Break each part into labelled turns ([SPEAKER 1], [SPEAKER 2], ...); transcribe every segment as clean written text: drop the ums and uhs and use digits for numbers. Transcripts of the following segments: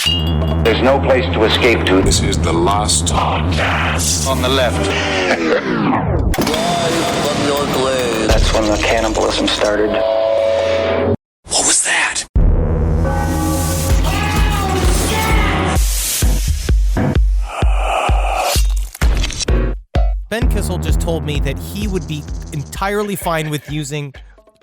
[SPEAKER 1] There's no place to escape to.
[SPEAKER 2] This is the last podcast.
[SPEAKER 1] On the left.
[SPEAKER 3] From your glade.
[SPEAKER 1] That's when the cannibalism started.
[SPEAKER 2] What was that?
[SPEAKER 4] Ben Kissel just told me that he would be entirely fine with using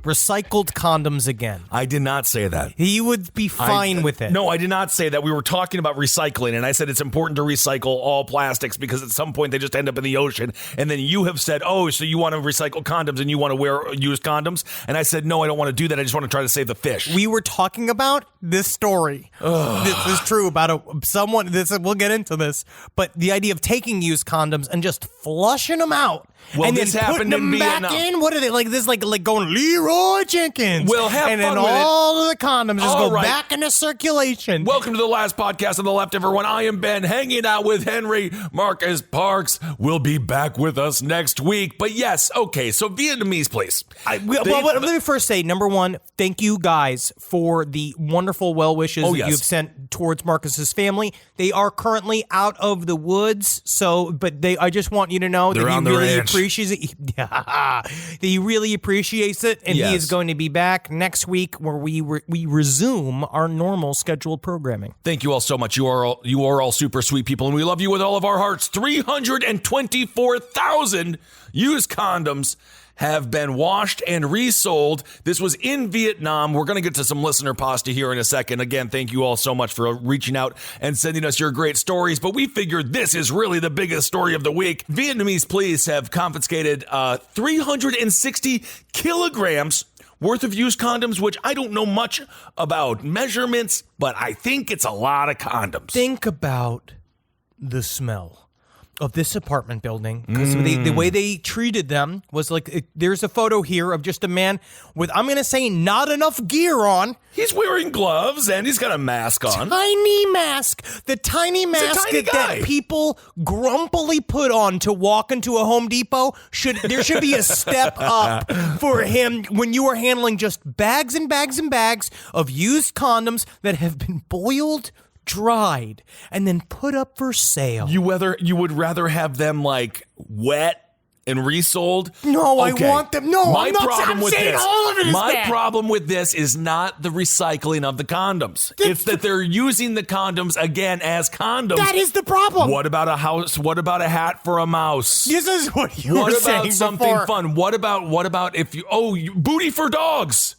[SPEAKER 4] recycled condoms again.
[SPEAKER 5] I did not say that.
[SPEAKER 4] He would be fine with it.
[SPEAKER 5] No, I did not say that. We were talking about recycling, and I said it's important to recycle all plastics because at some point they just end up in the ocean. And then you have said, oh, so you want to recycle condoms and you want to wear used condoms? And I said, no, I don't want to do that. I just want to try to save the fish.
[SPEAKER 4] We were talking about this story. This is true about someone. We'll get into this. But the idea of taking used condoms and just flushing them out.
[SPEAKER 5] Well,
[SPEAKER 4] and
[SPEAKER 5] this
[SPEAKER 4] then
[SPEAKER 5] happened
[SPEAKER 4] putting them
[SPEAKER 5] in
[SPEAKER 4] back
[SPEAKER 5] Vietnam.
[SPEAKER 4] in. What are they like? This like going Leroy Jenkins.
[SPEAKER 5] Well, have
[SPEAKER 4] and
[SPEAKER 5] fun
[SPEAKER 4] then
[SPEAKER 5] with it.
[SPEAKER 4] all of the condoms just
[SPEAKER 5] All
[SPEAKER 4] go
[SPEAKER 5] right.
[SPEAKER 4] back into circulation.
[SPEAKER 5] Welcome to the last podcast on the left, everyone. I am Ben, hanging out with Henry Marcus Parks. Will be back with us next week. But yes, okay, so Vietnamese place.
[SPEAKER 4] Let me first say, number one, thank you guys for the wonderful well wishes that you've sent towards Marcus's family. They are currently out of the woods, I just want you to know
[SPEAKER 5] They're
[SPEAKER 4] that he
[SPEAKER 5] on the
[SPEAKER 4] really
[SPEAKER 5] ranch.
[SPEAKER 4] appreciates it. That he really appreciates it, and he
[SPEAKER 5] Yes.
[SPEAKER 4] is going to be back next week where we resume our normal scheduled programming.
[SPEAKER 5] Thank you all so much. You are all super sweet people, and we love you with all of our hearts. 324,000 used condoms have been washed and resold. This was in Vietnam. We're going to get to some listener pasta here in a second. Again, thank you all so much for reaching out and sending us your great stories. But we figured this is really the biggest story of the week. Vietnamese police have confiscated 360 kilograms worth of used condoms, which I don't know much about measurements, but I think it's a lot of condoms.
[SPEAKER 4] Think about the smell of this apartment building, because the way they treated them was like, there's a photo here of just a man with, I'm going to say, not enough gear on.
[SPEAKER 5] He's wearing gloves and he's got a mask on.
[SPEAKER 4] Tiny mask. The tiny mask
[SPEAKER 5] tiny guy.
[SPEAKER 4] that people grumpily put on to walk into a Home Depot. There should be a step up for him when you are handling just bags and bags and bags of used condoms that have been boiled, dried, and then put up for sale.
[SPEAKER 5] You would rather have them like wet and resold?
[SPEAKER 4] No,
[SPEAKER 5] Okay.
[SPEAKER 4] I want them. No,
[SPEAKER 5] My
[SPEAKER 4] I'm not
[SPEAKER 5] problem
[SPEAKER 4] I'm
[SPEAKER 5] with
[SPEAKER 4] saying
[SPEAKER 5] this,
[SPEAKER 4] all of it is
[SPEAKER 5] My
[SPEAKER 4] bad.
[SPEAKER 5] problem with this is not the recycling of the condoms. It's that they're using the condoms again as condoms.
[SPEAKER 4] That is the problem.
[SPEAKER 5] What about a house? What about a hat for a mouse?
[SPEAKER 4] This is what you
[SPEAKER 5] What
[SPEAKER 4] were
[SPEAKER 5] about
[SPEAKER 4] saying
[SPEAKER 5] something
[SPEAKER 4] before.
[SPEAKER 5] fun? What about if booty for dogs?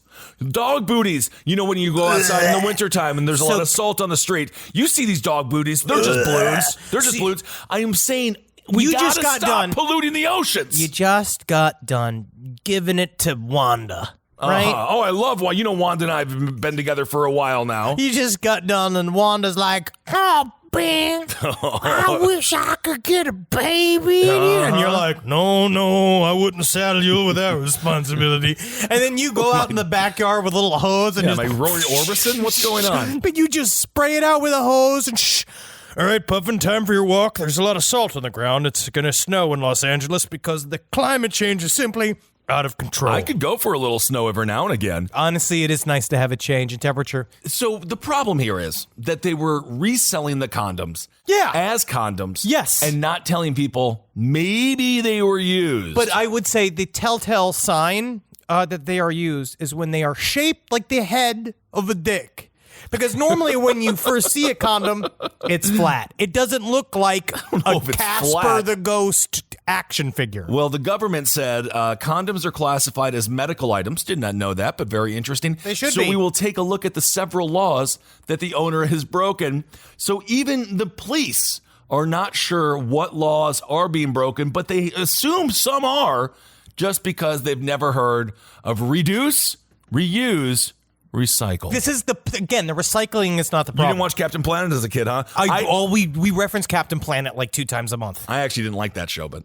[SPEAKER 5] Dog booties. You know, when you go outside in the wintertime and there's a lot of salt on the street, you see these dog booties. They're just balloons. They're just balloons. I am saying we
[SPEAKER 4] just got
[SPEAKER 5] stop
[SPEAKER 4] done
[SPEAKER 5] polluting the oceans.
[SPEAKER 4] You just got done giving it to Wanda, right?
[SPEAKER 5] Oh, I love why. You know, Wanda and I have been together for a while now.
[SPEAKER 4] You just got done, and Wanda's like, "Oh, Ben, I wish I could get a baby." And you're like, no, I wouldn't saddle you with that responsibility. And then you go out in the backyard with a little hose and
[SPEAKER 5] Am I Rory Orbison? What's going on?
[SPEAKER 4] But you just spray it out with a hose and shh. All right, Puffin, time for your walk. There's a lot of salt on the ground. It's going to snow in Los Angeles because the climate change is simply out of control.
[SPEAKER 5] I could go for a little snow every now and again.
[SPEAKER 4] Honestly, it is nice to have a change in temperature.
[SPEAKER 5] So the problem here is that they were reselling the condoms as condoms.
[SPEAKER 4] Yes.
[SPEAKER 5] And not telling people maybe they were used.
[SPEAKER 4] But I would say the telltale sign that they are used is when they are shaped like the head of a dick. Because normally when you first see a condom, it's flat. It doesn't look like a Casper the Ghost action figure.
[SPEAKER 5] Well, the government said condoms are classified as medical items. Did not know that, but very interesting.
[SPEAKER 4] They should
[SPEAKER 5] be. So we will take a look at the several laws that the owner has broken. So even the police are not sure what laws are being broken, but they assume some are just because they've never heard of reduce, reuse, recycle.
[SPEAKER 4] This is the recycling is not the
[SPEAKER 5] You
[SPEAKER 4] problem.
[SPEAKER 5] didn't watch Captain Planet as a kid, huh?
[SPEAKER 4] We reference Captain Planet like 2 times a month.
[SPEAKER 5] I actually didn't like that show, but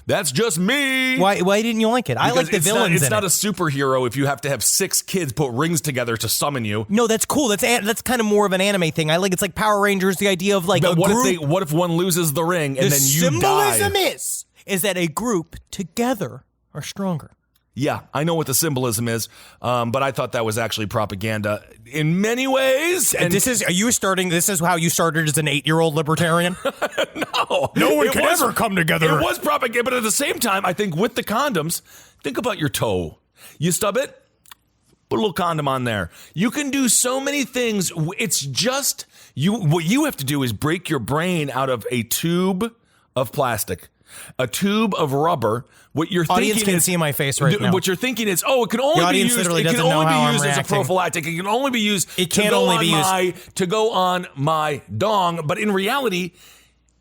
[SPEAKER 5] that's just me.
[SPEAKER 4] Why didn't you like it? I like the villains.
[SPEAKER 5] It's not a superhero if you have to have 6 kids put rings together to summon you.
[SPEAKER 4] No, that's cool. That's kind of more of an anime thing. It's like Power Rangers. The idea of like
[SPEAKER 5] but
[SPEAKER 4] a group.
[SPEAKER 5] What if one loses the ring and then you die?
[SPEAKER 4] The symbolism is that a group together are stronger.
[SPEAKER 5] Yeah, I know what the symbolism is, but I thought that was actually propaganda in many ways. And
[SPEAKER 4] this is how you started as an 8-year-old libertarian? No one can ever come together.
[SPEAKER 5] It was propaganda, but at the same time, I think with the condoms, think about your toe. You stub it, put a little condom on there. You can do so many things. It's just what you have to do is break your brain out of a tube of plastic, a tube of rubber. What you're
[SPEAKER 4] audience
[SPEAKER 5] thinking
[SPEAKER 4] can
[SPEAKER 5] is,
[SPEAKER 4] see my face right now.
[SPEAKER 5] What you're thinking is, it can only be used. It can only be used as a prophylactic. It can only be used.
[SPEAKER 4] It can't only be used
[SPEAKER 5] to go on my dong. But in reality,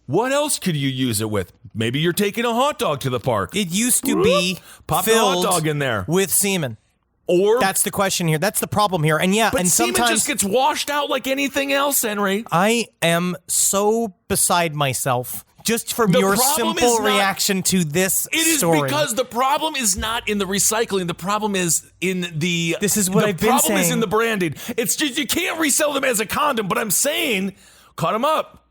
[SPEAKER 5] what else could you use it with? Maybe you're taking a hot dog to the park.
[SPEAKER 4] It used to be
[SPEAKER 5] pop
[SPEAKER 4] filled
[SPEAKER 5] the hot dog in there
[SPEAKER 4] with semen.
[SPEAKER 5] Or
[SPEAKER 4] that's the question here. That's the problem here. And
[SPEAKER 5] but
[SPEAKER 4] and
[SPEAKER 5] semen
[SPEAKER 4] sometimes
[SPEAKER 5] just gets washed out like anything else, Henry.
[SPEAKER 4] I am so beside myself just from your simple reaction to this story.
[SPEAKER 5] It is because the problem is not in the recycling. The problem is in the.
[SPEAKER 4] This is what I've been saying.
[SPEAKER 5] The problem is in the branding. It's just you can't resell them as a condom. But I'm saying, cut them up.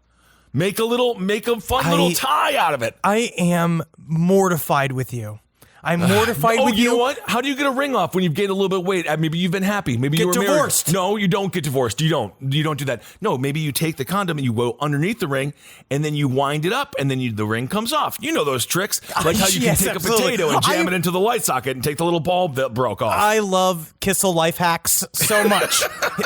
[SPEAKER 5] Make a fun little tie out of it.
[SPEAKER 4] I am mortified with you. I'm mortified with you.
[SPEAKER 5] You know what? How do you get a ring off when you've gained a little bit of weight? Maybe you've been happy. Maybe you were
[SPEAKER 4] divorced.
[SPEAKER 5] Married. No, you don't get divorced. You don't do that. No, maybe you take the condom and you go underneath the ring and then you wind it up and then the ring comes off. You know those tricks. Like how you can take
[SPEAKER 4] absolutely.
[SPEAKER 5] a potato and jam it into the light socket and take the little bulb that broke off.
[SPEAKER 4] I love Kissel life hacks so much.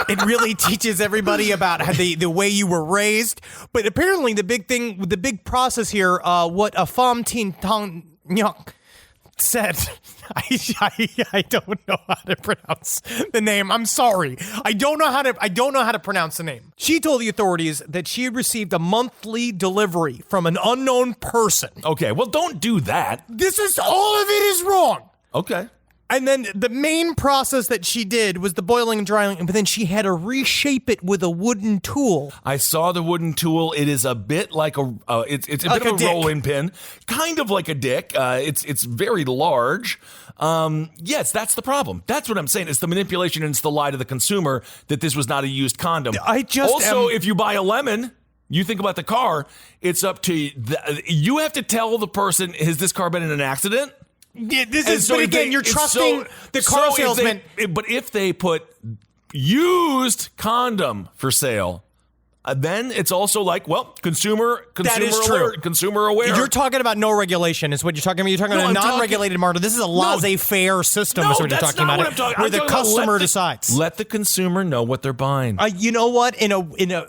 [SPEAKER 4] It really teaches everybody about how the way you were raised. But apparently the big process here, what a Pham Tin Tong Nyok said, I don't know how to pronounce the name. I'm sorry. I don't know how to pronounce the name. She told the authorities that she had received a monthly delivery from an unknown person.
[SPEAKER 5] Okay, well, don't do that.
[SPEAKER 4] All of it is wrong.
[SPEAKER 5] Okay.
[SPEAKER 4] And then the main process that she did was the boiling and drying, but then she had to reshape it with a wooden tool.
[SPEAKER 5] I saw the wooden tool. It is a bit like it's a
[SPEAKER 4] like
[SPEAKER 5] bit of a
[SPEAKER 4] dick.
[SPEAKER 5] rolling pin, kind of like a dick. It's very large. Yes, that's the problem. That's what I'm saying. It's the manipulation and it's the lie to the consumer that this was not a used condom. If you buy a lemon. You think about the car, it's up to you have to tell the person, has this car been in an accident?
[SPEAKER 4] Yeah, but again, you're trusting the car salesman.
[SPEAKER 5] But if they put used condom for sale, then it's also like, well, consumer alert, consumer aware.
[SPEAKER 4] You're talking about no regulation is what you're talking about. You're talking about a non-regulated market. This is a laissez-faire system is what you're talking about. Where the customer decides.
[SPEAKER 5] Let the consumer know what they're buying.
[SPEAKER 4] You know what?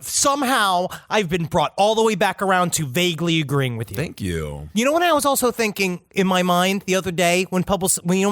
[SPEAKER 4] Somehow I've been brought all the way back around to vaguely agreeing with you.
[SPEAKER 5] Thank you.
[SPEAKER 4] You know what I was also thinking in my mind the other day when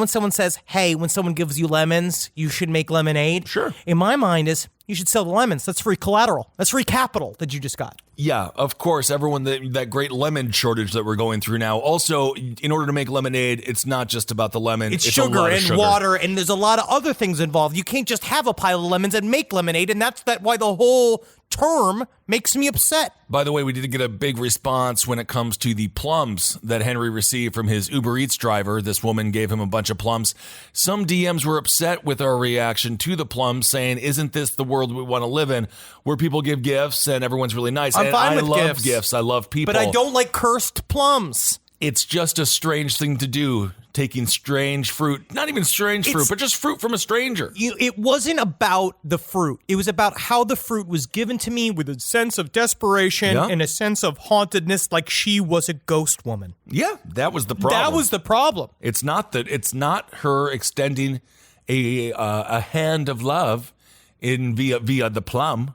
[SPEAKER 4] someone says, hey, when someone gives you lemons, you should make lemonade.
[SPEAKER 5] Sure.
[SPEAKER 4] In my mind is, you should sell the lemons. That's free collateral. That's free capital that you just got.
[SPEAKER 5] Yeah, of course. Everyone, that great lemon shortage that we're going through now. Also, in order to make lemonade, it's not just about the lemon.
[SPEAKER 4] It's sugar and water, and there's a lot of other things involved. You can't just have a pile of lemons and make lemonade, and that's why the whole term makes me upset.
[SPEAKER 5] By the way, we did get a big response when it comes to the plums that Henry received from his Uber Eats driver. This woman gave him a bunch of plums. Some DMs were upset with our reaction to the plums, saying, isn't this the world we want to live in, where people give gifts and everyone's really nice?
[SPEAKER 4] I'm fine with
[SPEAKER 5] I love gifts. I love people.
[SPEAKER 4] But I don't like cursed plums.
[SPEAKER 5] It's just a strange thing to do, taking strange fruit, not even strange fruit, but just fruit from a stranger.
[SPEAKER 4] It wasn't about the fruit. It was about how the fruit was given to me with a sense of desperation and a sense of hauntedness, like she was a ghost woman.
[SPEAKER 5] Yeah, that was the problem.
[SPEAKER 4] That was the problem.
[SPEAKER 5] It's not her extending a hand of love via the plum.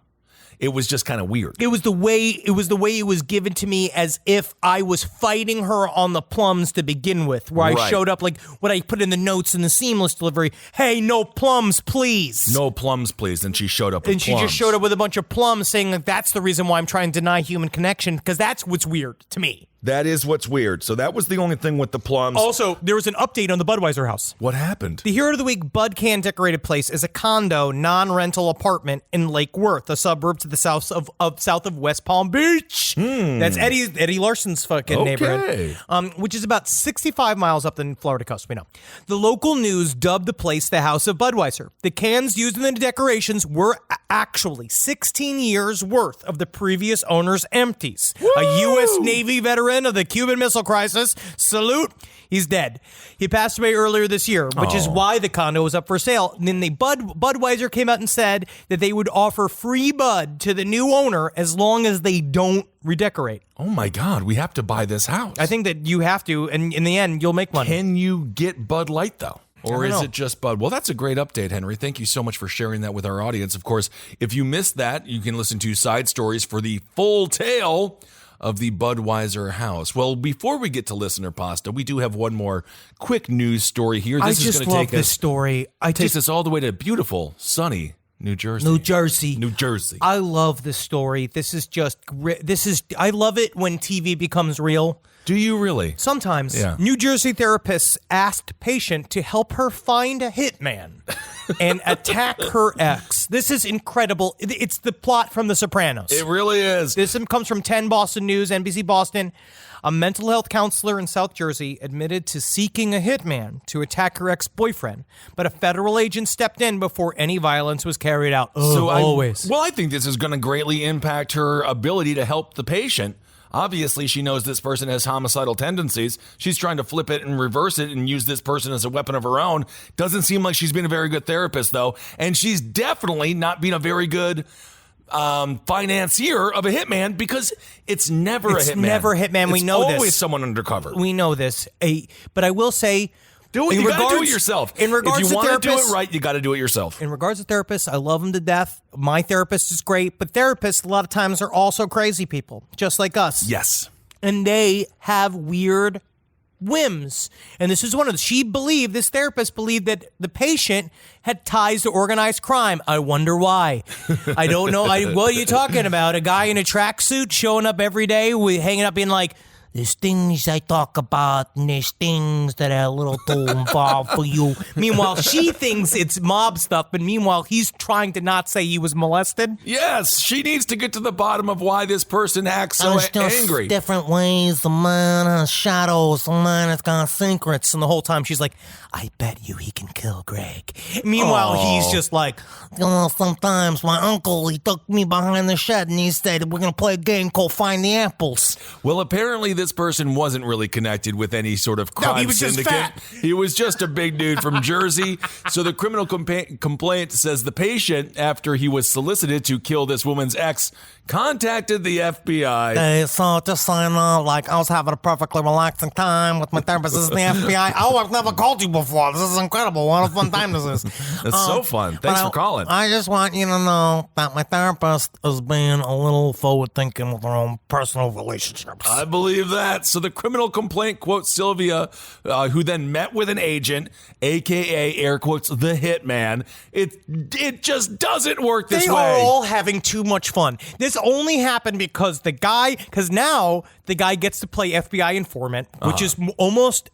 [SPEAKER 5] It was just kind of weird. It was the way it was given to me, as if I was fighting her on the plums to begin with, where I showed up like what I put in the notes in the seamless delivery. Hey, no plums, please. No plums, please. And she showed up with
[SPEAKER 4] plums. And she just showed up with a bunch of plums, saying that that's the reason why I'm trying to deny human connection, because that's what's weird to me.
[SPEAKER 5] That is what's weird. So that was the only thing with the plums.
[SPEAKER 4] Also, there was an update on the Budweiser house.
[SPEAKER 5] What happened?
[SPEAKER 4] The Hero of the Week Bud Can Decorated Place is a condo, non-rental apartment in Lake Worth, a suburb to the south of West Palm Beach. That's Eddie Larson's fucking neighborhood, which is about 65 miles up the Florida coast. We know. The local news dubbed the place the House of Budweiser. The cans used in the decorations were actually 16 years worth of the previous owner's empties. Woo! A U.S. Navy veteran veteran of the Cuban Missile Crisis. Salute. He's dead. He passed away earlier this year, which is why the condo was up for sale. And then Budweiser came out and said that they would offer free bud to the new owner as long as they don't redecorate.
[SPEAKER 5] Oh my God, we have to buy this house.
[SPEAKER 4] I think that you have to, and in the end, you'll make money.
[SPEAKER 5] Can you get Bud Light, though? Or is
[SPEAKER 4] know.
[SPEAKER 5] it just Bud? Well, that's a great update, Henry. Thank you so much for sharing that with our audience. Of course, if you missed that, you can listen to Side Stories for the full tale of the Budweiser house. Well, before we get to Listener Pasta, we do have one more quick news story here.
[SPEAKER 4] I just love this story.
[SPEAKER 5] Takes us all the way to beautiful, sunny New Jersey.
[SPEAKER 4] New Jersey. I love this story. This is I love it when TV becomes real.
[SPEAKER 5] Do you really?
[SPEAKER 4] Sometimes.
[SPEAKER 5] Yeah.
[SPEAKER 4] New Jersey therapist asked patient to help her find a hitman and attack her ex. This is incredible. It's the plot from The Sopranos.
[SPEAKER 5] It really is.
[SPEAKER 4] This comes from 10 Boston News, NBC Boston. A mental health counselor in South Jersey admitted to seeking a hitman to attack her ex-boyfriend, but a federal agent stepped in before any violence was carried out.
[SPEAKER 5] I think this is going to greatly impact her ability to help the patient. Obviously, she knows this person has homicidal tendencies. She's trying to flip it and reverse it and use this person as a weapon of her own. Doesn't seem like she's been a very good therapist, though. And she's definitely not been a very good financier of a hitman, because it's never a hitman.
[SPEAKER 4] It's never a hitman. We know this.
[SPEAKER 5] It's always someone undercover.
[SPEAKER 4] We know this. But I will say,
[SPEAKER 5] you got to do it yourself.
[SPEAKER 4] In regards
[SPEAKER 5] if you
[SPEAKER 4] to
[SPEAKER 5] want to do
[SPEAKER 4] therapists,
[SPEAKER 5] it right, you got to do it yourself.
[SPEAKER 4] In regards to therapists, I love them to death. My therapist is great, but therapists a lot of times are also crazy people, just like us.
[SPEAKER 5] Yes.
[SPEAKER 4] And they have weird whims. And this is one of this therapist believed that the patient had ties to organized crime. I wonder why. I don't know. What are you talking about? A guy in a tracksuit showing up every day, hanging up being like, there's things I talk about, and there's things that are a little too involved for you. Meanwhile, she thinks it's mob stuff, but meanwhile, he's trying to not say he was molested.
[SPEAKER 5] Yes, she needs to get to the bottom of why this person acts so angry.
[SPEAKER 4] Different ways. The man has shadows. The man has got secrets. And the whole time, she's like, I bet you he can kill Greg. Meanwhile, he's just like, sometimes my uncle, he took me behind the shed and he said, we're going to play a game called Find the Apples.
[SPEAKER 5] Well, apparently this person wasn't really connected with any sort of crime syndicate.
[SPEAKER 4] Just fat.
[SPEAKER 5] He was just a big dude from Jersey. So the criminal complaint says the patient, after he was solicited to kill this woman's ex, contacted the FBI.
[SPEAKER 4] Hey, so just so you know, I was having a perfectly relaxing time with my therapist. This is the FBI. Oh, I've never called you before. This is incredible. What a fun time this is.
[SPEAKER 5] That's so fun. Thanks for calling.
[SPEAKER 4] I just want you to know that my therapist is being a little forward-thinking with her own personal relationships.
[SPEAKER 5] I believe that. So the criminal complaint quotes Sylvia, who then met with an agent, a.k.a. air quotes, the hitman. It just doesn't work this way.
[SPEAKER 4] They are all having too much fun. This only happened because now the guy gets to play FBI informant, which is almost,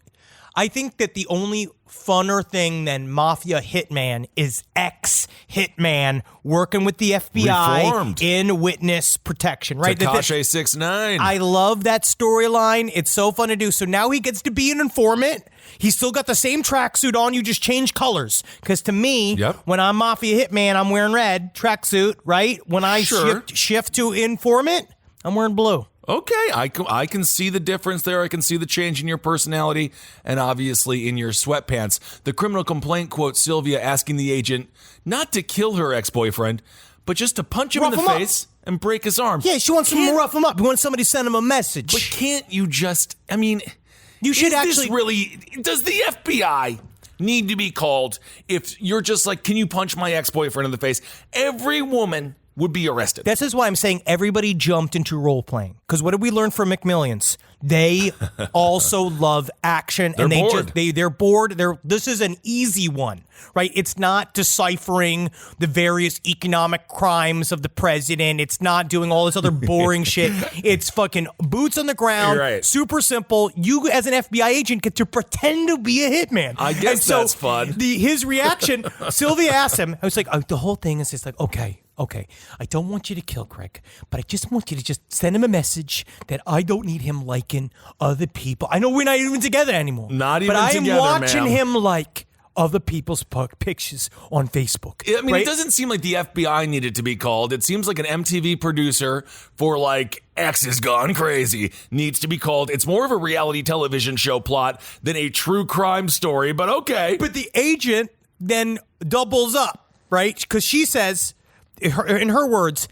[SPEAKER 4] I think that the only funner thing than mafia hitman is ex-hitman working with the FBI
[SPEAKER 5] Reformed.
[SPEAKER 4] in witness protection, right?
[SPEAKER 5] Tekashi 6ix9ine.
[SPEAKER 4] I love that storyline. It's so fun to do. So now he gets to be an informant. He's still got the same tracksuit on. You just change colors. Because to me, when I'm mafia hitman, I'm wearing red tracksuit, right? When I shift to informant, I'm wearing blue.
[SPEAKER 5] Okay, I can see the difference there. I can see the change in your personality and obviously in your sweatpants. The criminal complaint quotes Sylvia asking the agent not to kill her ex-boyfriend, but just to punch him in the face and break his arm.
[SPEAKER 4] Yeah, she wants him to rough him up. You want somebody to send him a message.
[SPEAKER 5] But can't you just,
[SPEAKER 4] you should
[SPEAKER 5] does the FBI need to be called if you're just like, can you punch my ex-boyfriend in the face? Every woman would be arrested.
[SPEAKER 4] This is why I'm saying everybody jumped into role playing. Because what did we learn from McMillions? They also love action,
[SPEAKER 5] they're bored.
[SPEAKER 4] They're bored. This is an easy one, right? It's not deciphering the various economic crimes of the president. It's not doing all this other boring shit. It's fucking boots on the ground.
[SPEAKER 5] Right.
[SPEAKER 4] Super simple. You, as an FBI agent, get to pretend to be a hitman.
[SPEAKER 5] I guess that's fun.
[SPEAKER 4] His reaction, Sylvia asked him. I was like, the whole thing is just like, okay, I don't want you to kill Greg, but I just want you to just send him a message that I don't need him liking other people. I know we're not even together anymore.
[SPEAKER 5] Not even
[SPEAKER 4] together,
[SPEAKER 5] But I am
[SPEAKER 4] watching
[SPEAKER 5] him
[SPEAKER 4] like other people's pictures on Facebook.
[SPEAKER 5] I mean,
[SPEAKER 4] right?
[SPEAKER 5] It doesn't seem like the FBI needed to be called. It seems like an MTV producer for like X has gone crazy needs to be called. It's more of a reality television show plot than a true crime story, but okay.
[SPEAKER 4] But the agent then doubles up, right? Because she says, in her words,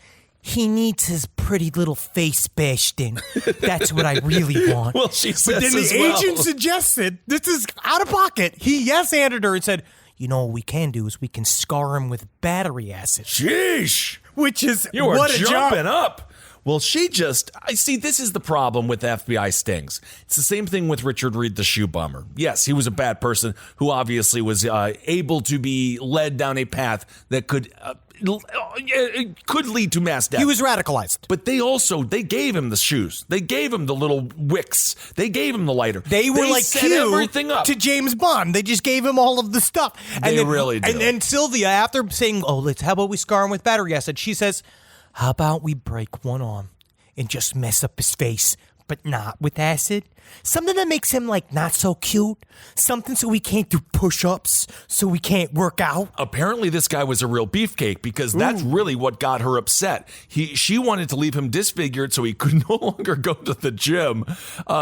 [SPEAKER 4] he needs his pretty little face bashed in. That's what I really want.
[SPEAKER 5] Well, she says
[SPEAKER 4] but then
[SPEAKER 5] as
[SPEAKER 4] the
[SPEAKER 5] well.
[SPEAKER 4] agent suggested, this is out of pocket. He yes-anded her and said, you know what we can do is we can scar him with battery acid.
[SPEAKER 5] Sheesh.
[SPEAKER 4] Which is,
[SPEAKER 5] You are
[SPEAKER 4] what a
[SPEAKER 5] jumping
[SPEAKER 4] job.
[SPEAKER 5] up. Well, I see, this is the problem with FBI stings. It's the same thing with Richard Reed, the shoe bomber. Yes, he was a bad person who obviously was able to be led down a path that could lead to mass death.
[SPEAKER 4] He was radicalized.
[SPEAKER 5] But they gave him the shoes. They gave him the little wicks. They gave him the lighter.
[SPEAKER 4] They were like
[SPEAKER 5] set
[SPEAKER 4] Q
[SPEAKER 5] everything up.
[SPEAKER 4] to James Bond. They just gave him all of the stuff.
[SPEAKER 5] They really did.
[SPEAKER 4] And then Sylvia, after saying, how about we scar him with battery acid? She says, how about we break one arm and just mess up his face, but not with acid? Something that makes him like not so cute. Something so he can't do push-ups, so he can't work out.
[SPEAKER 5] Apparently this guy was a real beefcake because that's really what got her upset. She wanted to leave him disfigured so he could no longer go to the gym.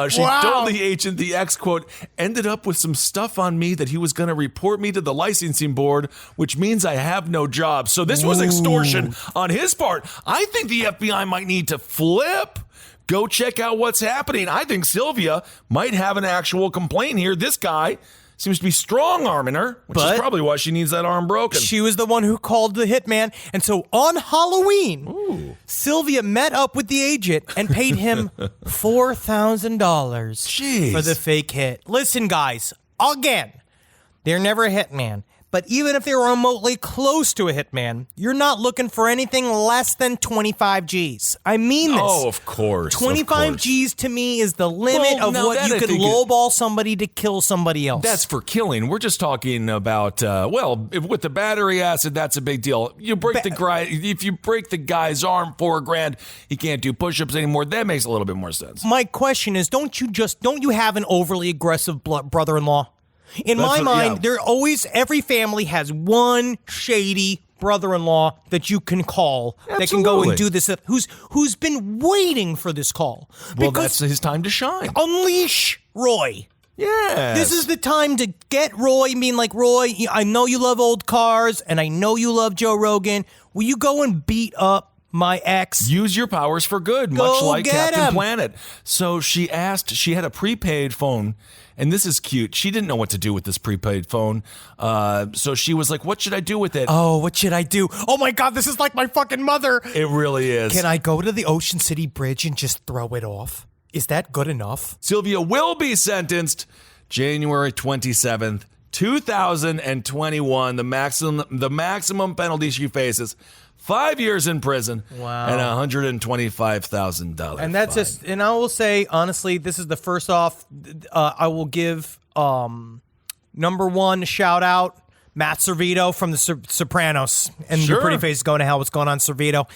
[SPEAKER 5] She told the agent the ex, quote, ended up with some stuff on me that he was going to report me to the licensing board, which means I have no job. So this was extortion on his part. I think the FBI might need to flip. Go check out what's happening. I think Sylvia might have an actual complaint here. This guy seems to be strong-arming her, which is probably why she needs that arm broken.
[SPEAKER 4] She was the one who called the hitman. And so on Halloween, Sylvia met up with the agent and paid him $4,000 for the fake hit. Listen, guys, again, they're never a hitman. But even if they were remotely close to a hitman, you're not looking for anything less than 25 G's. I mean this.
[SPEAKER 5] Oh, of course.
[SPEAKER 4] 25 G's to me is the limit of what you could lowball somebody to kill somebody else.
[SPEAKER 5] That's for killing. We're just talking about, with the battery acid, that's a big deal. You break if you break the guy's arm, $4,000, he can't do push-ups anymore. That makes a little bit more sense.
[SPEAKER 4] My question is, don't you have an overly aggressive brother-in-law? In my mind, every family has one shady brother-in-law that you can call that can go and do this, who's been waiting for this call.
[SPEAKER 5] Well, that's his time to shine.
[SPEAKER 4] Unleash Roy.
[SPEAKER 5] Yeah.
[SPEAKER 4] This is the time to get Roy, Roy, I know you love old cars, and I know you love Joe Rogan. Will you go and beat up my ex?
[SPEAKER 5] Use your powers for good, much like Captain Planet. So she had a prepaid phone, and this is cute. She didn't know what to do with this prepaid phone. So she was like, what should I do with it?
[SPEAKER 4] Oh, what should I do? Oh my God, this is like my fucking mother.
[SPEAKER 5] It really is.
[SPEAKER 4] Can I go to the Ocean City Bridge and just throw it off? Is that good enough?
[SPEAKER 5] Sylvia will be sentenced January 27th, 2021. The maximum penalty she faces, 5 years in prison, and $125,000.
[SPEAKER 4] And that's
[SPEAKER 5] fine.
[SPEAKER 4] just, and I will say, honestly, this is the first off, I will give number one shout out, Matt Servito from the Sopranos. And your pretty face is going to hell. What's going on, Servito?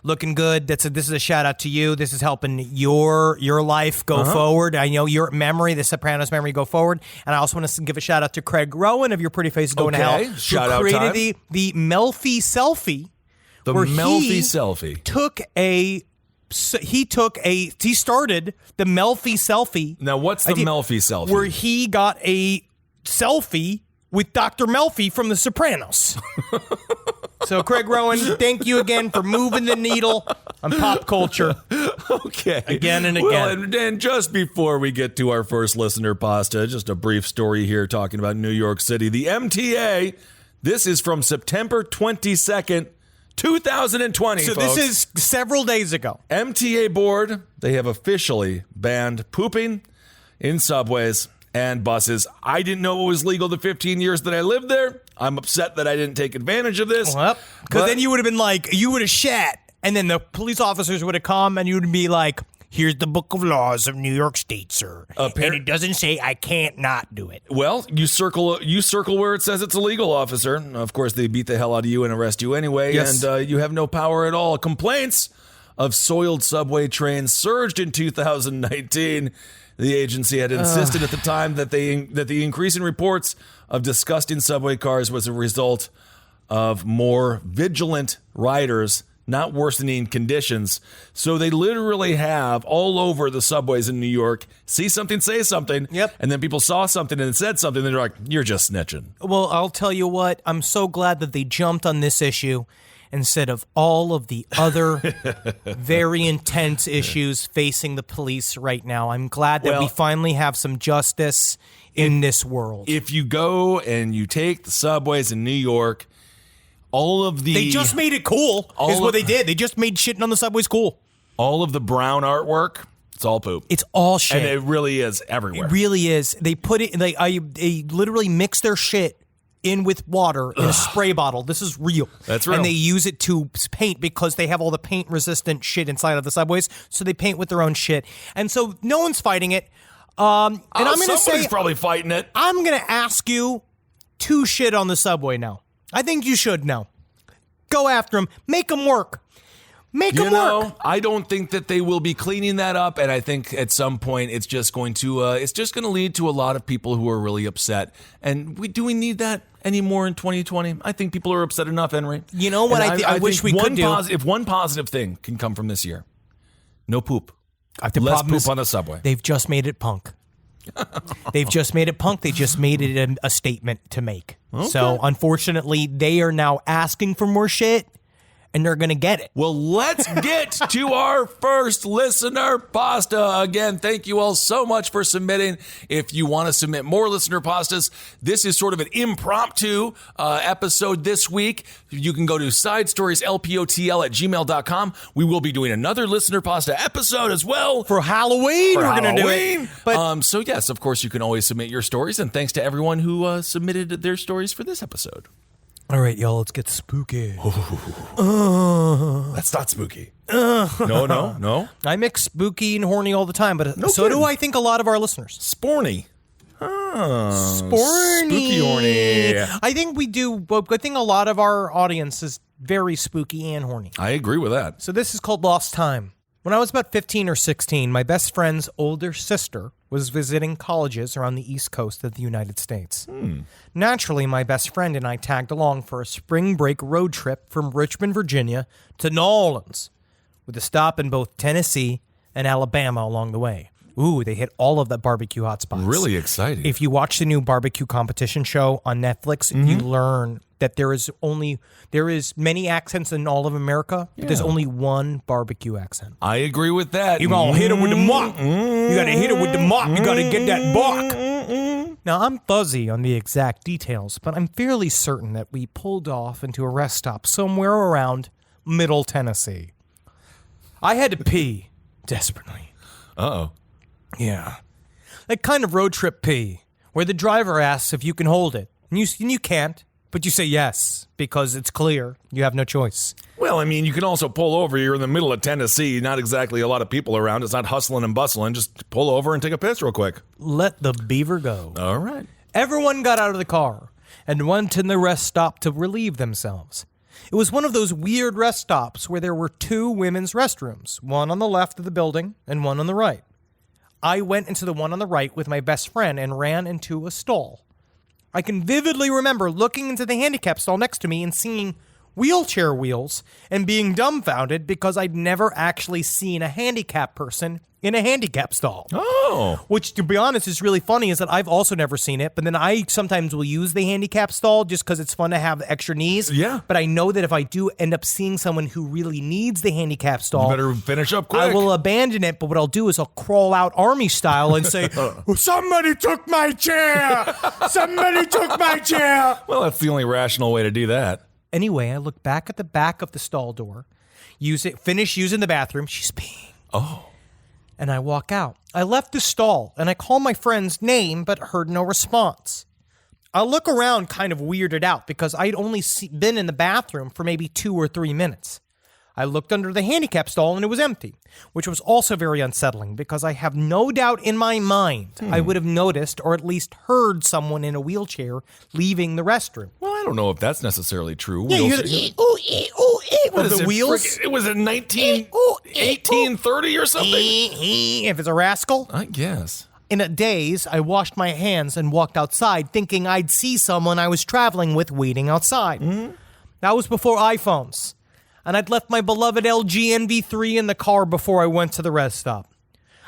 [SPEAKER 4] Looking good. This is a shout out to you. This is helping your life go forward. I know your memory, the Sopranos memory, go forward. And I also want to give a shout out to Craig Rowan of Your Pretty Face is Going to Hell.
[SPEAKER 5] Shout out
[SPEAKER 4] created
[SPEAKER 5] time.
[SPEAKER 4] the Melfi selfie.
[SPEAKER 5] The Melfi selfie.
[SPEAKER 4] He started the Melfi selfie.
[SPEAKER 5] Now, what's the Melfi selfie?
[SPEAKER 4] Where he got a selfie with Dr. Melfi from The Sopranos. So, Craig Rowan, thank you again for moving the needle on pop culture.
[SPEAKER 5] Okay.
[SPEAKER 4] Again and again.
[SPEAKER 5] Well, and just before we get to our first listener pasta, just a brief story here talking about New York City. The MTA, this is from September 22nd, 2020,
[SPEAKER 4] So
[SPEAKER 5] folks.
[SPEAKER 4] this is several days ago.
[SPEAKER 5] MTA board, they have officially banned pooping in subways and buses. I didn't know it was legal the 15 years that I lived there. I'm upset that I didn't take advantage of this.
[SPEAKER 4] Because then you would have been like, you would have shat, and then the police officers would have come, and you would be like, here's the book of laws of New York State, sir. And it doesn't say I can't not do it.
[SPEAKER 5] Well, you circle where it says it's illegal, officer. Of course, they beat the hell out of you and arrest you anyway,
[SPEAKER 4] Yes.
[SPEAKER 5] and you have no power at all. Complaints of soiled subway trains surged in 2019. The agency had insisted at the time that the increase in reports of disgusting subway cars was a result of more vigilant riders, not worsening conditions. So they literally have all over the subways in New York, see something, say something.
[SPEAKER 4] Yep.
[SPEAKER 5] And then people saw something and said something, and they're like, you're just snitching.
[SPEAKER 4] Well, I'll tell you what, I'm so glad that they jumped on this issue instead of all of the other very intense issues facing the police right now. I'm glad that we finally have some justice in this world.
[SPEAKER 5] If you go and you take the subways in New York, all of the...
[SPEAKER 4] They just made it cool, is what they did. They just made shitting on the subways cool.
[SPEAKER 5] All of the brown artwork, it's all poop.
[SPEAKER 4] It's all shit.
[SPEAKER 5] And it really is everywhere.
[SPEAKER 4] It really is. They put it, they literally mix their shit in with water in a spray bottle. This is real.
[SPEAKER 5] That's real.
[SPEAKER 4] And they use it to paint because they have all the paint-resistant shit inside of the subways, so they paint with their own shit. And so no one's fighting it. And I'm going to say...
[SPEAKER 5] Somebody's probably fighting it.
[SPEAKER 4] I'm going to ask you to shit on the subway now. I think you should now. Go after them. Make them work. Make them work.
[SPEAKER 5] I don't think that they will be cleaning that up, and I think at some point it's just going to lead to a lot of people who are really upset. And do we need that anymore in 2020? I think people are upset enough, Henry.
[SPEAKER 4] You know what I wish
[SPEAKER 5] think
[SPEAKER 4] we could do?
[SPEAKER 5] If one positive thing can come from this year, no poop.
[SPEAKER 4] The
[SPEAKER 5] Less
[SPEAKER 4] problem
[SPEAKER 5] poop
[SPEAKER 4] is
[SPEAKER 5] on the subway.
[SPEAKER 4] They've just made it punk. They've just made it punk. They just made it a statement to make. Okay. So unfortunately, they are now asking for more shit, and they're going to get it.
[SPEAKER 5] Well, let's get to our first listener pasta. Again, thank you all so much for submitting. If you want to submit more listener pastas, this is sort of an impromptu episode this week. You can go to sidestorieslpotl@gmail.com. We will be doing another listener pasta episode as well.
[SPEAKER 4] For Halloween, we're going to do it.
[SPEAKER 5] But, so yes, of course, you can always submit your stories. And thanks to everyone who submitted their stories for this episode.
[SPEAKER 4] All right, y'all, let's get spooky.
[SPEAKER 5] That's not spooky. No.
[SPEAKER 4] I mix spooky and horny all the time, but so
[SPEAKER 5] kidding.
[SPEAKER 4] do I think a lot of our listeners.
[SPEAKER 5] Sporny.
[SPEAKER 4] Sporny.
[SPEAKER 5] Spooky horny.
[SPEAKER 4] I think we do. I think a lot of our audience is very spooky and horny.
[SPEAKER 5] I agree with that.
[SPEAKER 4] So this is called Lost Time. When I was about 15 or 16, my best friend's older sister was visiting colleges around the East Coast of the United States. Naturally, my best friend and I tagged along for a spring break road trip from Richmond, Virginia to New Orleans, with a stop in both Tennessee and Alabama along the way. Ooh, they hit all of the barbecue hotspots.
[SPEAKER 5] Really exciting.
[SPEAKER 4] If you watch the new barbecue competition show on Netflix, you learn that there is many accents in all of America, but there's only one barbecue accent.
[SPEAKER 5] I agree with that.
[SPEAKER 4] You gonna hit it with the mop. You gotta hit it with the mop. You gotta get that bark. Now, I'm fuzzy on the exact details, but I'm fairly certain that we pulled off into a rest stop somewhere around Middle Tennessee. I had to pee desperately.
[SPEAKER 5] Uh-oh.
[SPEAKER 4] Yeah. That kind of road trip pee, where the driver asks if you can hold it, and you can't, but you say yes, because it's clear you have no choice.
[SPEAKER 5] Well, I mean, you can also pull over. You're in the middle of Tennessee, not exactly a lot of people around. It's not hustling and bustling. Just pull over and take a piss real quick.
[SPEAKER 4] Let the beaver go.
[SPEAKER 5] All right.
[SPEAKER 4] Everyone got out of the car and went in the rest stop to relieve themselves. It was one of those weird rest stops where there were two women's restrooms, one on the left of the building and one on the right. I went into the one on the right with my best friend and ran into a stall. I can vividly remember looking into the handicap stall next to me and seeing wheelchair wheels and being dumbfounded because I'd never actually seen a handicapped person in a handicap stall.
[SPEAKER 5] Oh.
[SPEAKER 4] Which, to be honest, is really funny is that I've also never seen it, but then I sometimes will use the handicap stall just because it's fun to have the extra knees.
[SPEAKER 5] Yeah.
[SPEAKER 4] But I know that if I do end up seeing someone who really needs the handicap stall,
[SPEAKER 5] You better finish up quick.
[SPEAKER 4] I will abandon it, but what I'll do is I'll crawl out army style and say, somebody took my chair! Somebody took my chair!
[SPEAKER 5] Well, that's the only rational way to do that.
[SPEAKER 4] Anyway, I look back at the back of the stall door, finish using the bathroom. She's peeing.
[SPEAKER 5] Oh.
[SPEAKER 4] And I walk out. I left the stall, and I call my friend's name, but heard no response. I look around kind of weirded out because I'd only been in the bathroom for maybe 2 or 3 minutes. I looked under the handicap stall and it was empty, which was also very unsettling because I have no doubt in my mind I would have noticed or at least heard someone in a wheelchair leaving the restroom.
[SPEAKER 5] Well, I don't know if that's necessarily true.
[SPEAKER 4] Yeah, you hear the
[SPEAKER 5] What is
[SPEAKER 4] the
[SPEAKER 5] it,
[SPEAKER 4] wheels.
[SPEAKER 5] It was in 1830 or something?
[SPEAKER 4] If it's a rascal.
[SPEAKER 5] I guess.
[SPEAKER 4] In a daze, I washed my hands and walked outside thinking I'd see someone I was traveling with waiting outside. That was before iPhones. And I'd left my beloved LG NV3 in the car before I went to the rest stop.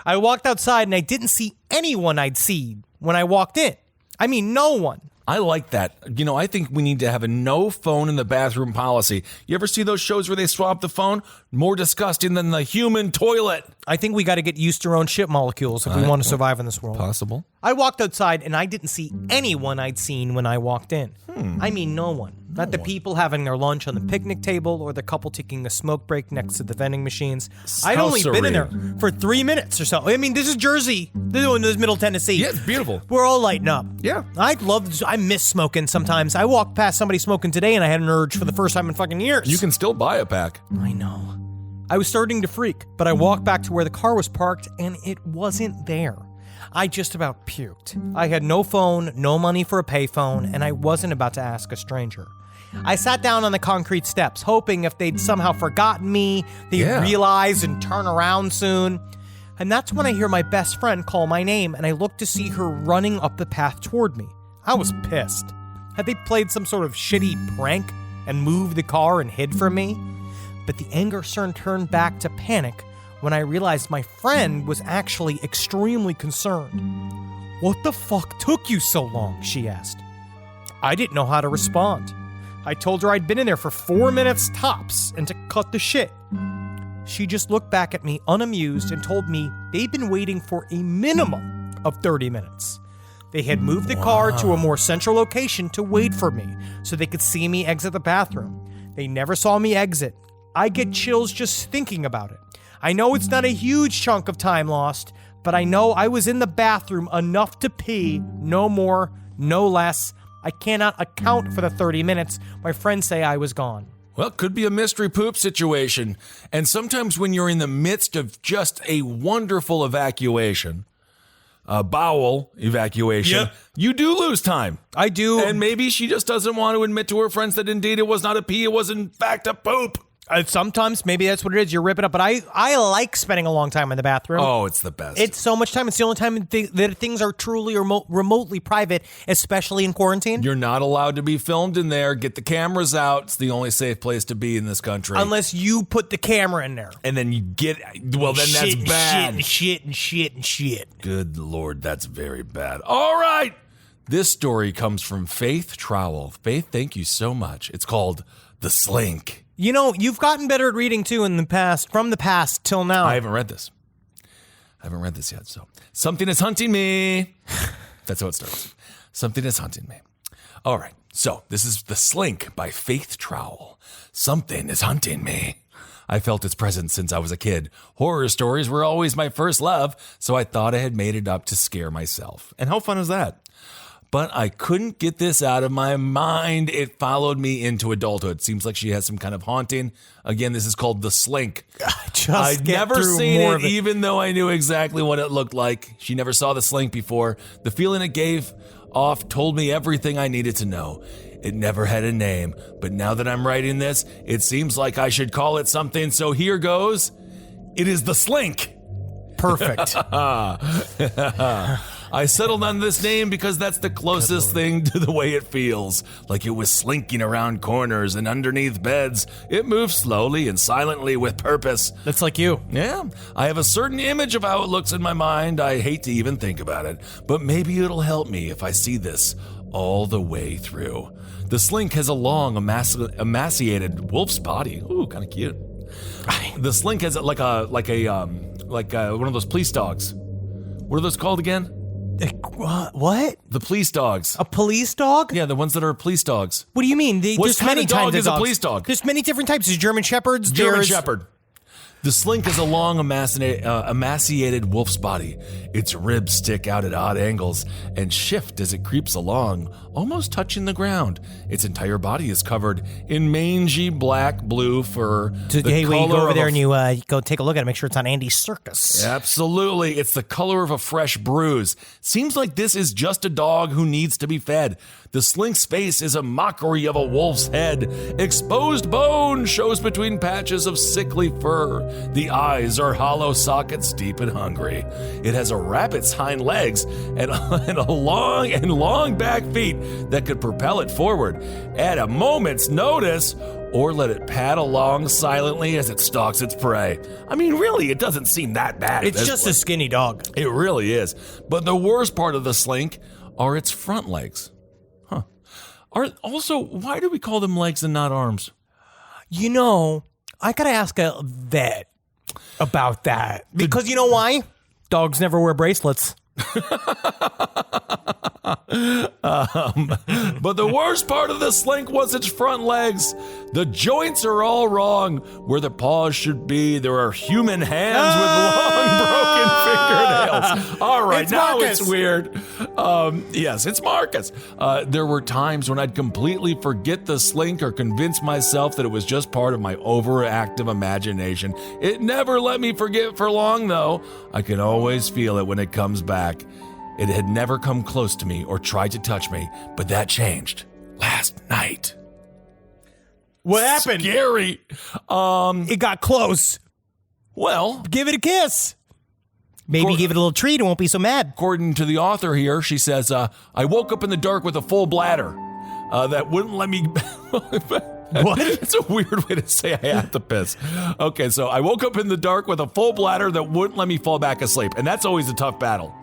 [SPEAKER 4] I walked outside and I didn't see anyone I'd seen when I walked in. I mean, no one.
[SPEAKER 5] I like that. You know, I think we need to have a no phone in the bathroom policy. You ever see those shows where they swap the phone? More disgusting than the human toilet.
[SPEAKER 4] I think we got to get used to our own shit molecules if we want to survive in this world.
[SPEAKER 5] Possible.
[SPEAKER 4] I walked outside and I didn't see anyone I'd seen when I walked in. I mean, no one. Not the people having their lunch on the picnic table or the couple taking a smoke break next to the vending machines. I'd only been in there for 3 minutes or so. I mean, this is Jersey. This is Middle Tennessee.
[SPEAKER 5] Yeah, it's beautiful.
[SPEAKER 4] We're all lighting up.
[SPEAKER 5] Yeah.
[SPEAKER 4] I miss smoking sometimes. I walked past somebody smoking today and I had an urge for the first time in fucking years.
[SPEAKER 5] You can still buy a pack.
[SPEAKER 4] I know. I was starting to freak, but I walked back to where the car was parked and it wasn't there. I just about puked. I had no phone, no money for a payphone, and I wasn't about to ask a stranger. I sat down on the concrete steps, hoping if they'd somehow forgotten me, they'd realize and turn around soon. And that's when I hear my best friend call my name, and I look to see her running up the path toward me. I was pissed. Had they played some sort of shitty prank and moved the car and hid from me? But the anger soon turned back to panic when I realized my friend was actually extremely concerned. "What the fuck took you so long?" she asked. I didn't know how to respond. I told her I'd been in there for 4 minutes tops and to cut the shit. She just looked back at me unamused and told me they'd been waiting for a minimum of 30 minutes. They had moved the car to a more central location to wait for me so they could see me exit the bathroom. They never saw me exit. I get chills just thinking about it. I know it's not a huge chunk of time lost, but I know I was in the bathroom enough to pee, no more, no less. I cannot account for the 30 minutes my friends say I was gone.
[SPEAKER 5] Well, it could be a mystery poop situation. And sometimes when you're in the midst of just a wonderful evacuation, a bowel evacuation, you do lose time.
[SPEAKER 4] I do.
[SPEAKER 5] And maybe she just doesn't want to admit to her friends that indeed it was not a pee, it was in fact a poop.
[SPEAKER 4] Sometimes maybe that's what it is. You're ripping up, but I like spending a long time in the bathroom.
[SPEAKER 5] Oh, it's the best.
[SPEAKER 4] It's so much time. It's the only time that things are truly remotely private, especially in quarantine.
[SPEAKER 5] You're not allowed to be filmed in there. Get the cameras out. It's the only safe place to be in this country.
[SPEAKER 4] Unless you put the camera in there.
[SPEAKER 5] And then you get, well, then that's bad.
[SPEAKER 4] Shit.
[SPEAKER 5] Good Lord, that's very bad. All right. This story comes from Faith Trowell. Faith, thank you so much. It's called The Slink.
[SPEAKER 4] You know, you've gotten better at reading, too, from the past till now.
[SPEAKER 5] I haven't read this. Yet, so. Something is hunting me. That's how it starts. Something is hunting me. All right, so this is The Slink by Faith Trowell. Something is hunting me. I felt its presence since I was a kid. Horror stories were always my first love, so I thought I had made it up to scare myself. And how fun is that? But I couldn't get this out of my mind. It followed me into adulthood. Seems like she has some kind of haunting. Again, this is called The Slink. I'd never seen it, even though I knew exactly what it looked like. She never saw The Slink before. The feeling it gave off told me everything I needed to know. It never had a name, but now that I'm writing this, it seems like I should call it something, so here goes. It is The Slink.
[SPEAKER 4] Perfect.
[SPEAKER 5] I settled on this name because that's the closest thing to the way it feels. Like it was slinking around corners and underneath beds. It moves slowly and silently with purpose.
[SPEAKER 4] That's like you.
[SPEAKER 5] Yeah, I have a certain image of how it looks in my mind. I hate to even think about it, but maybe it'll help me if I see this all the way through. The Slink has a long, emaciated wolf's body. Ooh, kind of cute. The Slink has like one of those police dogs. What are those called again?
[SPEAKER 4] What?
[SPEAKER 5] The police dogs.
[SPEAKER 4] A police dog?
[SPEAKER 5] Yeah, the ones that are police dogs.
[SPEAKER 4] What do you mean?
[SPEAKER 5] What kind of dog is a police dog?
[SPEAKER 4] There's many different types. There's German Shepherds.
[SPEAKER 5] German Shepherd. The Slink is a long, emaciated wolf's body. Its ribs stick out at odd angles and shift as it creeps along, almost touching the ground. Its entire body is covered in mangy black-blue fur.
[SPEAKER 4] Hey, when you go over there and you go take a look at it, make sure it's on Andy's Circus.
[SPEAKER 5] Absolutely. It's the color of a fresh bruise. Seems like this is just a dog who needs to be fed. The Slink's face is a mockery of a wolf's head. Exposed bone shows between patches of sickly fur. The eyes are hollow sockets, deep and hungry. It has a rabbit's hind legs and long back feet that could propel it forward at a moment's notice, or let it pad along silently as it stalks its prey. I mean, really, it doesn't seem that bad.
[SPEAKER 4] It's just a skinny dog.
[SPEAKER 5] It really is. But the worst part of the Slink are its front legs. Also, why do we call them legs and not arms?
[SPEAKER 4] You know, I gotta ask a vet about that. Because you know why? Dogs never wear bracelets.
[SPEAKER 5] But the worst part of the Slink was its front legs. The joints are all wrong. Where the paws should be, there are human hands with long, broken fingernails. All right, now it's weird. Yes, it's Marcus. There were times when I'd completely forget the Slink or convince myself that it was just part of my overactive imagination. It never let me forget for long, though. I can always feel it when it comes back. It had never come close to me or tried to touch me, but that changed last night.
[SPEAKER 4] What happened?
[SPEAKER 5] Scary.
[SPEAKER 4] It got close.
[SPEAKER 5] Well,
[SPEAKER 4] give it a kiss. Maybe give it a little treat. It won't be so mad.
[SPEAKER 5] According to the author here, she says, I woke up in the dark with a full bladder that wouldn't let me... What? It's a weird way to say I had to piss. Okay, so I woke up in the dark with a full bladder that wouldn't let me fall back asleep, and that's always a tough battle.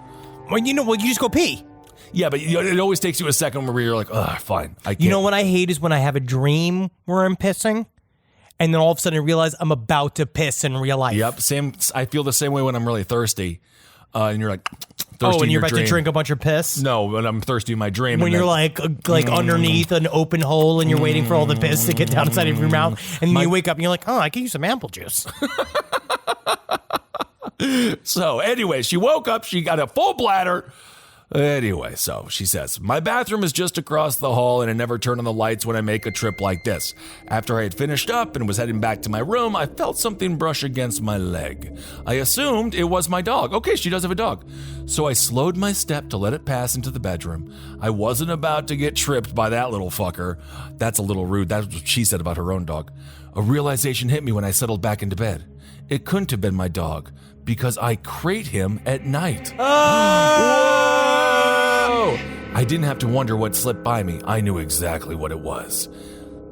[SPEAKER 4] Well, you just go pee.
[SPEAKER 5] Yeah, but it always takes you a second where you're like, fine, I can't.
[SPEAKER 4] You know what I hate is when I have a dream where I'm pissing, and then all of a sudden I realize I'm about to piss in real life.
[SPEAKER 5] Yep, same. I feel the same way when I'm really thirsty, and you're like, thirsty.
[SPEAKER 4] Oh, and you're about
[SPEAKER 5] dream.
[SPEAKER 4] to drink a bunch of piss?
[SPEAKER 5] No, when I'm thirsty in my dream.
[SPEAKER 4] When you're like underneath an open hole and you're waiting for all the piss to get down inside of your mouth, and then you wake up and you're like, I can use some apple juice.
[SPEAKER 5] So anyway, she woke up, she got a full bladder. Anyway, so she says, my bathroom is just across the hall and I never turn on the lights when I make a trip like this. After I had finished up and was heading back to my room, I felt something brush against my leg. I assumed it was my dog. Okay, she does have a dog. So I slowed my step to let it pass into the bedroom. I wasn't about to get tripped by that little fucker. That's a little rude. That's what she said about her own dog. A realization hit me when I settled back into bed. It couldn't have been my dog because I crate him at night. Whoa! I didn't have to wonder what slipped by me. I knew exactly what it was.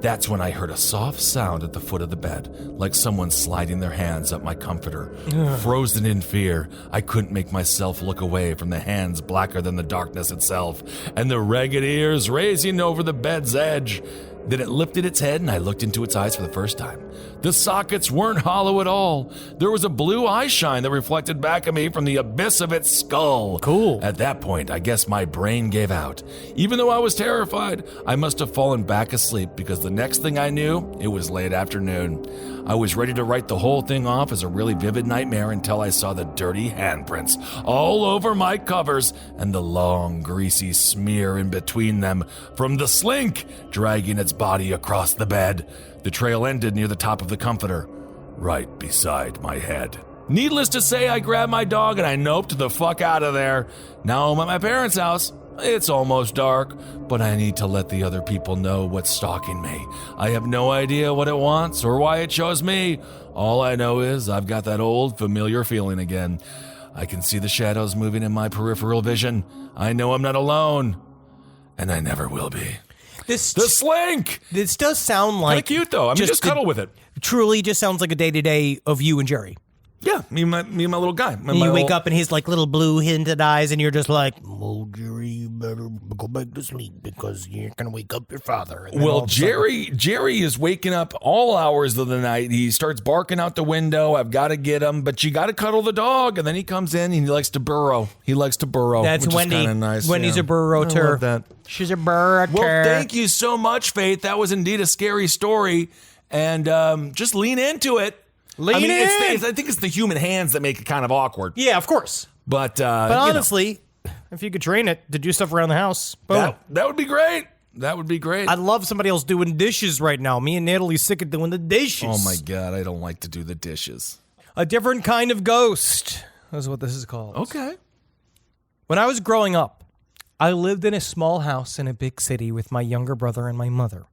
[SPEAKER 5] That's when I heard a soft sound at the foot of the bed, like someone sliding their hands up my comforter. Frozen in fear, I couldn't make myself look away from the hands blacker than the darkness itself, and the ragged ears raising over the bed's edge. Then it lifted its head and I looked into its eyes for the first time. The sockets weren't hollow at all. There was a blue eye shine that reflected back at me from the abyss of its skull.
[SPEAKER 4] Cool.
[SPEAKER 5] At that point, I guess my brain gave out. Even though I was terrified, I must have fallen back asleep because the next thing I knew, it was late afternoon. I was ready to write the whole thing off as a really vivid nightmare until I saw the dirty handprints all over my covers and the long, greasy smear in between them from the Slink dragging its body across the bed. The trail ended near the top of the comforter, right beside my head. Needless to say, I grabbed my dog and I noped the fuck out of there. Now I'm at my parents' house. It's almost dark, but I need to let the other people know what's stalking me. I have no idea what it wants or why it chose me. All I know is I've got that old familiar feeling again. I can see the shadows moving in my peripheral vision. I know I'm not alone, and I never will be. The Slink!
[SPEAKER 4] This does sound like...
[SPEAKER 5] Kind of cute, though. I mean, just cuddle with it.
[SPEAKER 4] Truly just sounds like a day-to-day of you and Jerry.
[SPEAKER 5] Yeah, me and my little guy.
[SPEAKER 4] You wake up in his like little blue hinted eyes and you're just like, oh, Jerry, you better go back to sleep because you're going to wake up your father.
[SPEAKER 5] Well, Jerry is waking up all hours of the night. He starts barking out the window. I've got to get him, but you got to cuddle the dog. And then he comes in and he likes to burrow.
[SPEAKER 4] That's
[SPEAKER 5] which
[SPEAKER 4] Wendy.
[SPEAKER 5] Is kind of nice.
[SPEAKER 4] Wendy's a burrow-ter.
[SPEAKER 5] I love that.
[SPEAKER 4] She's a burrow-ter.
[SPEAKER 5] Well, thank you so much, Faith. That was indeed a scary story. And just lean into it.
[SPEAKER 4] Lean in.
[SPEAKER 5] I think it's the human hands that make it kind of awkward.
[SPEAKER 4] Yeah, of course.
[SPEAKER 5] But
[SPEAKER 4] honestly, if you could train it to do stuff around the house, boom.
[SPEAKER 5] That would be great. That would be great.
[SPEAKER 4] I'd love somebody else doing dishes right now. Me and Natalie's sick of doing the dishes.
[SPEAKER 5] Oh my God, I don't like to do the dishes.
[SPEAKER 4] A different kind of ghost. That's what this is called.
[SPEAKER 5] Okay.
[SPEAKER 4] When I was growing up, I lived in a small house in a big city with my younger brother and my mother.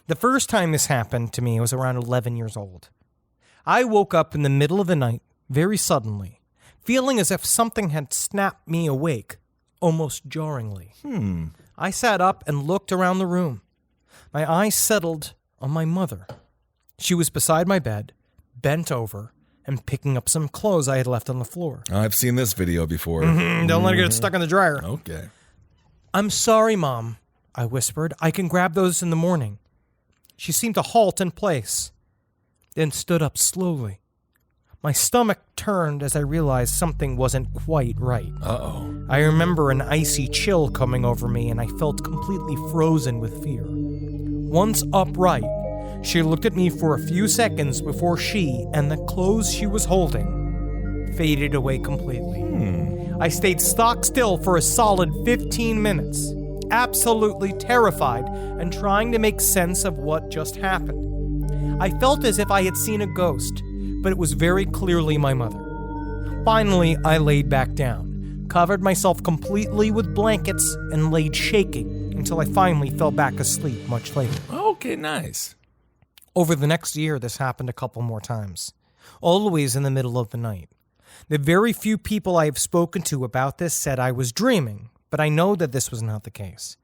[SPEAKER 4] The first time this happened to me, I was around 11 years old. I woke up in the middle of the night, very suddenly, feeling as if something had snapped me awake, almost jarringly. I sat up and looked around the room. My eyes settled on my mother. She was beside my bed, bent over, and picking up some clothes I had left on the floor.
[SPEAKER 5] I've seen this video before.
[SPEAKER 4] Don't let it get stuck in the dryer.
[SPEAKER 5] Okay.
[SPEAKER 4] I'm sorry, Mom, I whispered. I can grab those in the morning. She seemed to halt in place, then stood up slowly. My stomach turned as I realized something wasn't quite right.
[SPEAKER 5] Uh-oh.
[SPEAKER 4] I remember an icy chill coming over me, and I felt completely frozen with fear. Once upright, she looked at me for a few seconds before she and the clothes she was holding faded away completely. I stayed stock still for a solid 15 minutes, absolutely terrified and trying to make sense of what just happened. I felt as if I had seen a ghost, but it was very clearly my mother. Finally, I laid back down, covered myself completely with blankets, and laid shaking until I finally fell back asleep much later.
[SPEAKER 5] Okay, nice.
[SPEAKER 4] Over the next year, this happened a couple more times, always in the middle of the night. The very few people I have spoken to about this said I was dreaming, but I know that this was not the case.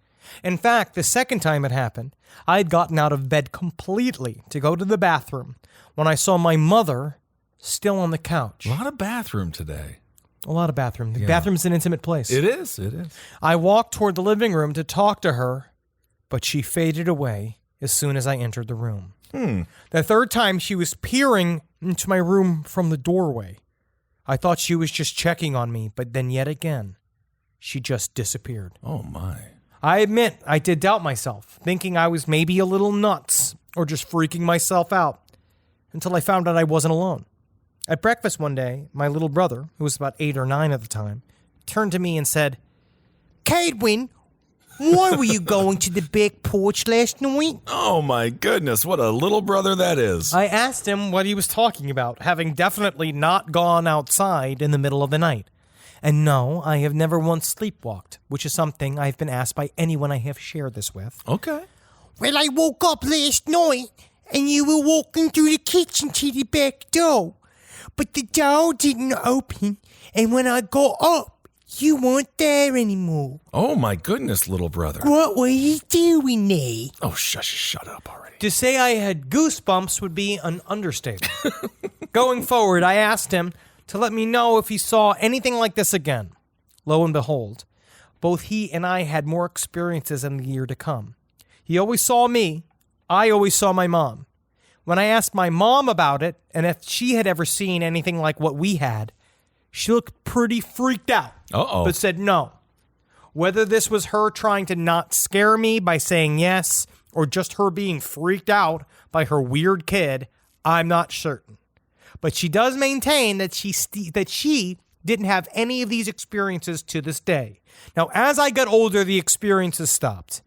[SPEAKER 4] In fact, the second time it happened, I had gotten out of bed completely to go to the bathroom when I saw my mother still on the couch.
[SPEAKER 5] A lot of bathroom today.
[SPEAKER 4] A lot of bathroom. The bathroom's an intimate place.
[SPEAKER 5] It is. It is.
[SPEAKER 4] I walked toward the living room to talk to her, but she faded away as soon as I entered the room. The third time, she was peering into my room from the doorway. I thought she was just checking on me, but then yet again, she just disappeared.
[SPEAKER 5] Oh, my.
[SPEAKER 4] I admit I did doubt myself, thinking I was maybe a little nuts or just freaking myself out, until I found out I wasn't alone. At breakfast one day, my little brother, who was about 8 or 9 at the time, turned to me and said, "Cadwin, why were you going to the big porch last night?"
[SPEAKER 5] Oh, my goodness. What a little brother that is.
[SPEAKER 4] I asked him what he was talking about, having definitely not gone outside in the middle of the night. And no, I have never once sleepwalked, which is something I've been asked by anyone I have shared this with.
[SPEAKER 5] Okay.
[SPEAKER 6] "Well, I woke up last night, and you were walking through the kitchen to the back door. But the door didn't open, and when I got up, you weren't there anymore.
[SPEAKER 5] Oh, my goodness, little brother.
[SPEAKER 6] What were you doing there?"
[SPEAKER 5] Oh, shut up already.
[SPEAKER 4] To say I had goosebumps would be an understatement. Going forward, I asked him to let me know if he saw anything like this again. Lo and behold, both he and I had more experiences in the year to come. He always saw me. I always saw my mom. When I asked my mom about it and if she had ever seen anything like what we had, she looked pretty freaked out, but said no. Whether this was her trying to not scare me by saying yes or just her being freaked out by her weird kid, I'm not certain. But she does maintain that she didn't have any of these experiences to this day. Now, as I got older, the experiences stopped.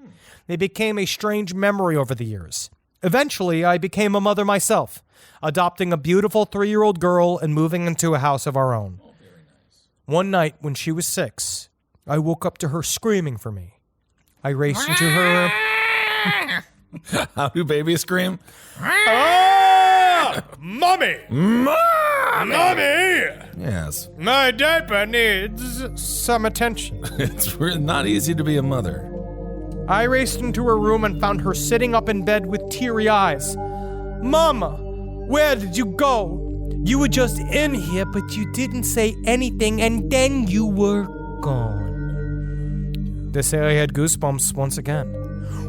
[SPEAKER 4] They became a strange memory over the years. Eventually, I became a mother myself, adopting a beautiful 3-year-old girl and moving into a house of our own. Oh, very nice. One night when she was 6, I woke up to her screaming for me. I raced into her...
[SPEAKER 5] How do babies scream?
[SPEAKER 4] Mommy! Mommy!
[SPEAKER 5] Yes.
[SPEAKER 4] My diaper needs some attention.
[SPEAKER 5] It's really not easy to be a mother.
[SPEAKER 4] I raced into her room and found her sitting up in bed with teary eyes. "Mama, where did you go? You were just in here, but you didn't say anything, and then you were gone." To say I had goosebumps once again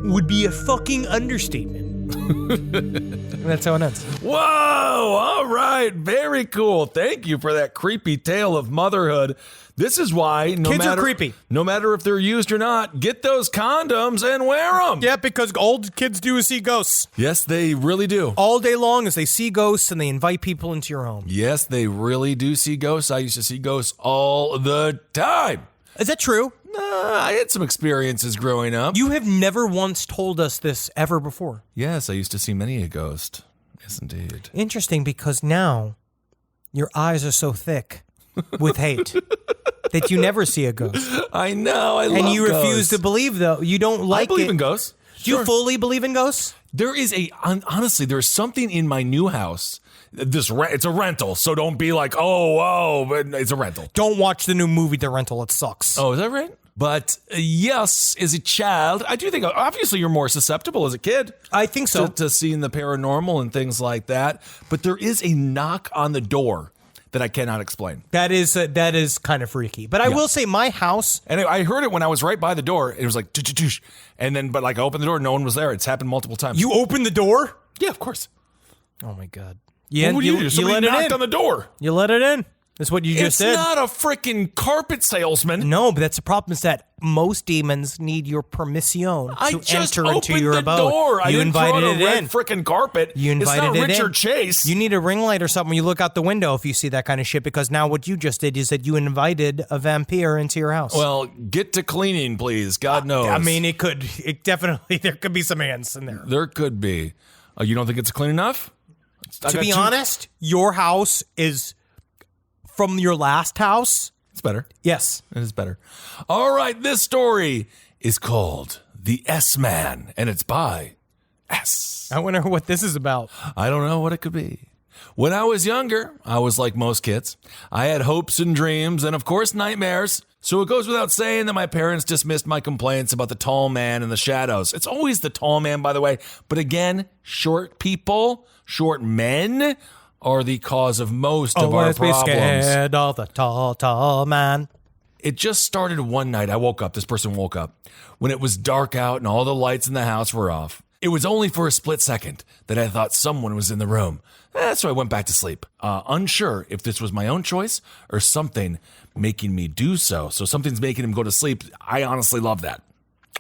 [SPEAKER 4] would be a fucking understatement. That's how it ends.
[SPEAKER 5] Whoa! All right. Very cool. Thank you for that creepy tale of motherhood. This is why
[SPEAKER 4] Kids are creepy.
[SPEAKER 5] No matter if they're used or not, get those condoms and wear them.
[SPEAKER 4] Yeah, because old kids do see ghosts.
[SPEAKER 5] Yes, they really do.
[SPEAKER 4] All day long as they see ghosts and they invite people into your home.
[SPEAKER 5] Yes, they really do see ghosts. I used to see ghosts all the time.
[SPEAKER 4] Is that true?
[SPEAKER 5] I had some experiences growing up.
[SPEAKER 4] You have never once told us this ever before.
[SPEAKER 5] Yes, I used to see many a ghost. Yes, indeed.
[SPEAKER 4] Interesting, because now your eyes are so thick with hate that you never see a ghost.
[SPEAKER 5] I know. I love
[SPEAKER 4] And you
[SPEAKER 5] ghosts.
[SPEAKER 4] refuse to believe, though. You don't like it.
[SPEAKER 5] I believe in ghosts.
[SPEAKER 4] Do you fully believe in ghosts?
[SPEAKER 5] There is honestly, there's something in my new house. It's a rental, so don't be like, but it's a rental.
[SPEAKER 4] Don't watch the new movie, The Rental. It sucks.
[SPEAKER 5] Oh, is that right? But yes, as a child, I do think obviously you're more susceptible as a kid.
[SPEAKER 4] I think so.
[SPEAKER 5] To seeing the paranormal and things like that. But there is a knock on the door that I cannot explain.
[SPEAKER 4] That is kind of freaky. But I will say my house.
[SPEAKER 5] And I heard it when I was right by the door. It was like, toosh. And then, I opened the door, no one was there. It's happened multiple times.
[SPEAKER 4] You opened the door?
[SPEAKER 5] Yeah, of course.
[SPEAKER 4] Oh my God.
[SPEAKER 5] What would you do?
[SPEAKER 4] You
[SPEAKER 5] Somebody
[SPEAKER 4] let it
[SPEAKER 5] knocked
[SPEAKER 4] in.
[SPEAKER 5] on the door.
[SPEAKER 4] You let it in. That's what you just did.
[SPEAKER 5] It's not a freaking carpet salesman.
[SPEAKER 4] No, but that's the problem is that most demons need your permission
[SPEAKER 5] I
[SPEAKER 4] to
[SPEAKER 5] just
[SPEAKER 4] enter into
[SPEAKER 5] opened
[SPEAKER 4] your
[SPEAKER 5] the
[SPEAKER 4] abode.
[SPEAKER 5] door. I
[SPEAKER 4] You
[SPEAKER 5] didn't throw
[SPEAKER 4] invited
[SPEAKER 5] out a
[SPEAKER 4] it
[SPEAKER 5] red
[SPEAKER 4] in.
[SPEAKER 5] freaking carpet.
[SPEAKER 4] You invited
[SPEAKER 5] it's not
[SPEAKER 4] it
[SPEAKER 5] Richard
[SPEAKER 4] in.
[SPEAKER 5] Chase.
[SPEAKER 4] You need a ring light or something when you look out the window if you see that kind of shit, because now what you just did is that you invited a vampire into your house.
[SPEAKER 5] Well, get to cleaning, please. God knows.
[SPEAKER 4] I mean, it definitely, there could be some ants in there.
[SPEAKER 5] There could be. You don't think it's clean enough?
[SPEAKER 4] To be honest, your house is from your last house.
[SPEAKER 5] It's better.
[SPEAKER 4] Yes.
[SPEAKER 5] It is better. All right, this story is called The S-Man, and it's by S.
[SPEAKER 4] I wonder what this is about.
[SPEAKER 5] I don't know what it could be. When I was younger, I was like most kids. I had hopes and dreams and, of course, nightmares. So it goes without saying that my parents dismissed my complaints about the tall man in the shadows. It's always the tall man, by the way. But again, short people, short men are the cause of most of our problems.
[SPEAKER 4] Be scared of the tall man.
[SPEAKER 5] It just started one night. I woke up. This person woke up when it was dark out and all the lights in the house were off. It was only for a split second that I thought someone was in the room. So I went back to sleep, unsure if this was my own choice or something making me do so. So something's making him go to sleep. I honestly love that.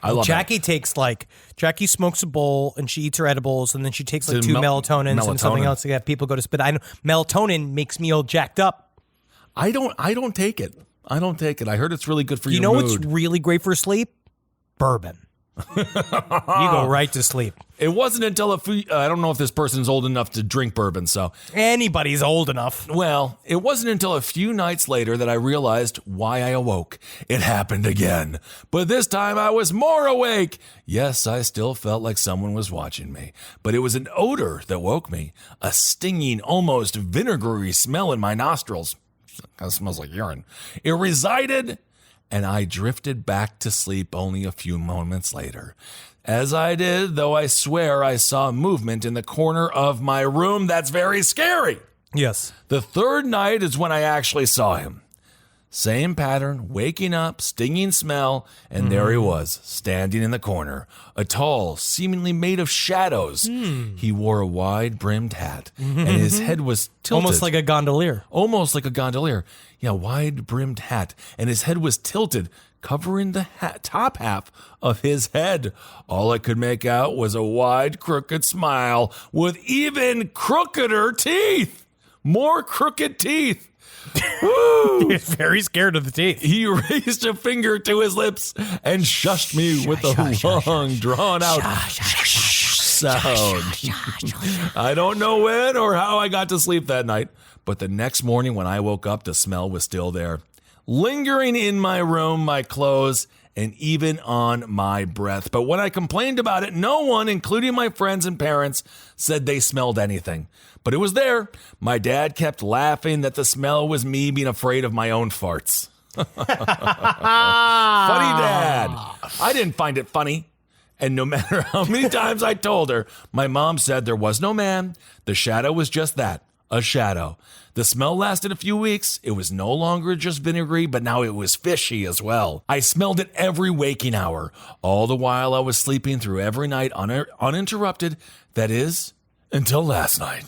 [SPEAKER 5] I love
[SPEAKER 4] Jackie
[SPEAKER 5] that.
[SPEAKER 4] Jackie smokes a bowl and she eats her edibles and then she takes like
[SPEAKER 5] So
[SPEAKER 4] two melatonins and something
[SPEAKER 5] melatonin.
[SPEAKER 4] else to get people go to sleep. I know melatonin makes me all jacked up.
[SPEAKER 5] I don't take it. I don't take it. I heard it's really good for
[SPEAKER 4] You
[SPEAKER 5] your
[SPEAKER 4] know
[SPEAKER 5] mood.
[SPEAKER 4] what's really great for sleep? Bourbon. You go right to sleep.
[SPEAKER 5] It wasn't until I don't know if this person's old enough to drink bourbon, so.
[SPEAKER 4] Anybody's old enough.
[SPEAKER 5] Well, it wasn't until a few nights later that I realized why I awoke. It happened again. But this time I was more awake. Yes, I still felt like someone was watching me. But it was an odor that woke me. A stinging, almost vinegary smell in my nostrils. It kind of smells like urine. It resided, and I drifted back to sleep only a few moments later. As I did, though, I swear I saw movement in the corner of my room. That's very scary.
[SPEAKER 4] Yes.
[SPEAKER 5] The third night is when I actually saw him. Same pattern, waking up, stinging smell, and there he was, standing in the corner. A tall, seemingly made of shadows. He wore a wide-brimmed hat, and his head was tilted.
[SPEAKER 4] Almost like a gondolier.
[SPEAKER 5] Almost like a gondolier. Yeah, wide-brimmed hat, and his head was tilted, covering the top half of his head. All I could make out was a wide, crooked smile with even crookeder teeth. More crooked teeth. Woo!
[SPEAKER 4] He's very scared of the teeth.
[SPEAKER 5] He raised a finger to his lips and shushed me with a long, drawn-out sound. I don't know when or how I got to sleep that night, but the next morning when I woke up, the smell was still there, lingering in my room, my clothes, and even on my breath. But when I complained about it, no one, including my friends and parents, said they smelled anything. But it was there. My dad kept laughing that the smell was me being afraid of my own farts. Funny dad. I didn't find it funny. And no matter how many times I told her, my mom said there was no man. The shadow was just that, a shadow. The smell lasted a few weeks. It was no longer just vinegary, but now it was fishy as well. I smelled it every waking hour, all the while I was sleeping through every night uninterrupted. That is, until last night.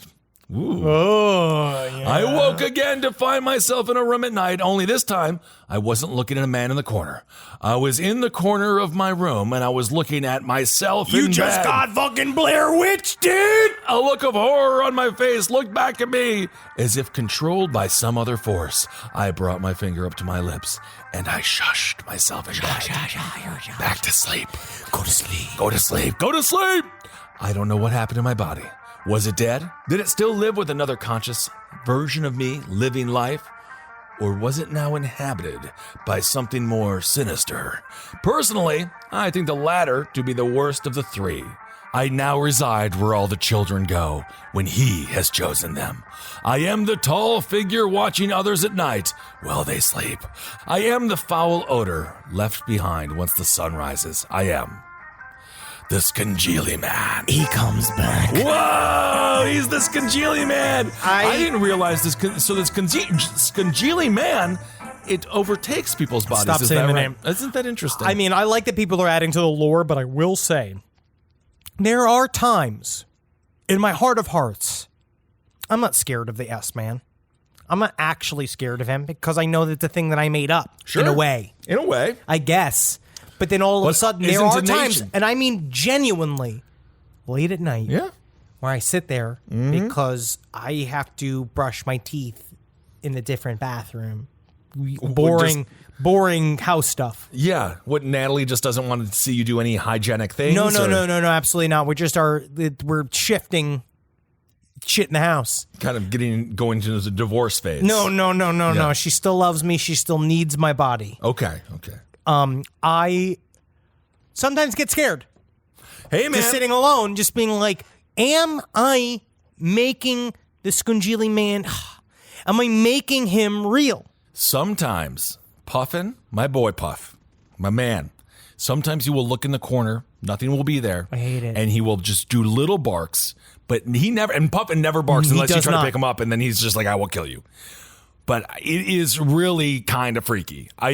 [SPEAKER 5] Ooh.
[SPEAKER 4] Oh, yeah.
[SPEAKER 5] I woke again to find myself in a room at night, only this time I wasn't looking at a man in the corner. I was in the corner of my room and I was looking at myself in
[SPEAKER 4] You just
[SPEAKER 5] bed.
[SPEAKER 4] got fucking Blair Witch, dude!
[SPEAKER 5] A look of horror on my face looked back at me as if controlled by some other force. I brought my finger up to my lips and I shushed myself in bed. Back to sleep.
[SPEAKER 4] Go to sleep.
[SPEAKER 5] Go to sleep. Go to sleep. I don't know what happened to my body. Was it dead? Did it still live with another conscious version of me living life? Or was it now inhabited by something more sinister? Personally, I think the latter to be the worst of the three. I now reside where all the children go when he has chosen them. I am the tall figure watching others at night while they sleep. I am the foul odor left behind once the sun rises. I am the Scungili Man.
[SPEAKER 4] He comes back.
[SPEAKER 5] Whoa, he's the Scungili Man. I didn't realize this. So this Scungili Man, it overtakes people's bodies.
[SPEAKER 4] Stop
[SPEAKER 5] Is
[SPEAKER 4] saying
[SPEAKER 5] that
[SPEAKER 4] the
[SPEAKER 5] right?
[SPEAKER 4] name.
[SPEAKER 5] Isn't that interesting?
[SPEAKER 4] I mean, I like that people are adding to the lore, but I will say, there are times in my heart of hearts, I'm not scared of the S-Man. I'm not actually scared of him because I know that the thing that I made up,
[SPEAKER 5] Sure.
[SPEAKER 4] in a way,
[SPEAKER 5] I
[SPEAKER 4] guess. But then all of a sudden,
[SPEAKER 5] his
[SPEAKER 4] there are
[SPEAKER 5] intonation.
[SPEAKER 4] times, and I mean genuinely, late at night,
[SPEAKER 5] Yeah.
[SPEAKER 4] where I sit there because I have to brush my teeth in a different bathroom. Boring house stuff.
[SPEAKER 5] Yeah. What, Natalie just doesn't want to see you do any hygienic things?
[SPEAKER 4] No,
[SPEAKER 5] or
[SPEAKER 4] absolutely not. We're shifting shit in the house.
[SPEAKER 5] kind of going into the divorce phase.
[SPEAKER 4] No. She still loves me. She still needs my body.
[SPEAKER 5] Okay.
[SPEAKER 4] I sometimes get scared.
[SPEAKER 5] Hey, man.
[SPEAKER 4] Just sitting alone, just being like, am I making the Scungili Man, am I making him real?
[SPEAKER 5] Sometimes, Puffin, my boy Puff, my man, sometimes he will look in the corner, nothing will be there.
[SPEAKER 4] I hate it.
[SPEAKER 5] And he will just do little barks, but Puffin never barks
[SPEAKER 4] He
[SPEAKER 5] unless you
[SPEAKER 4] does
[SPEAKER 5] try
[SPEAKER 4] not.
[SPEAKER 5] to pick him up, and then he's just like, I will kill you. But it is really kind of freaky. I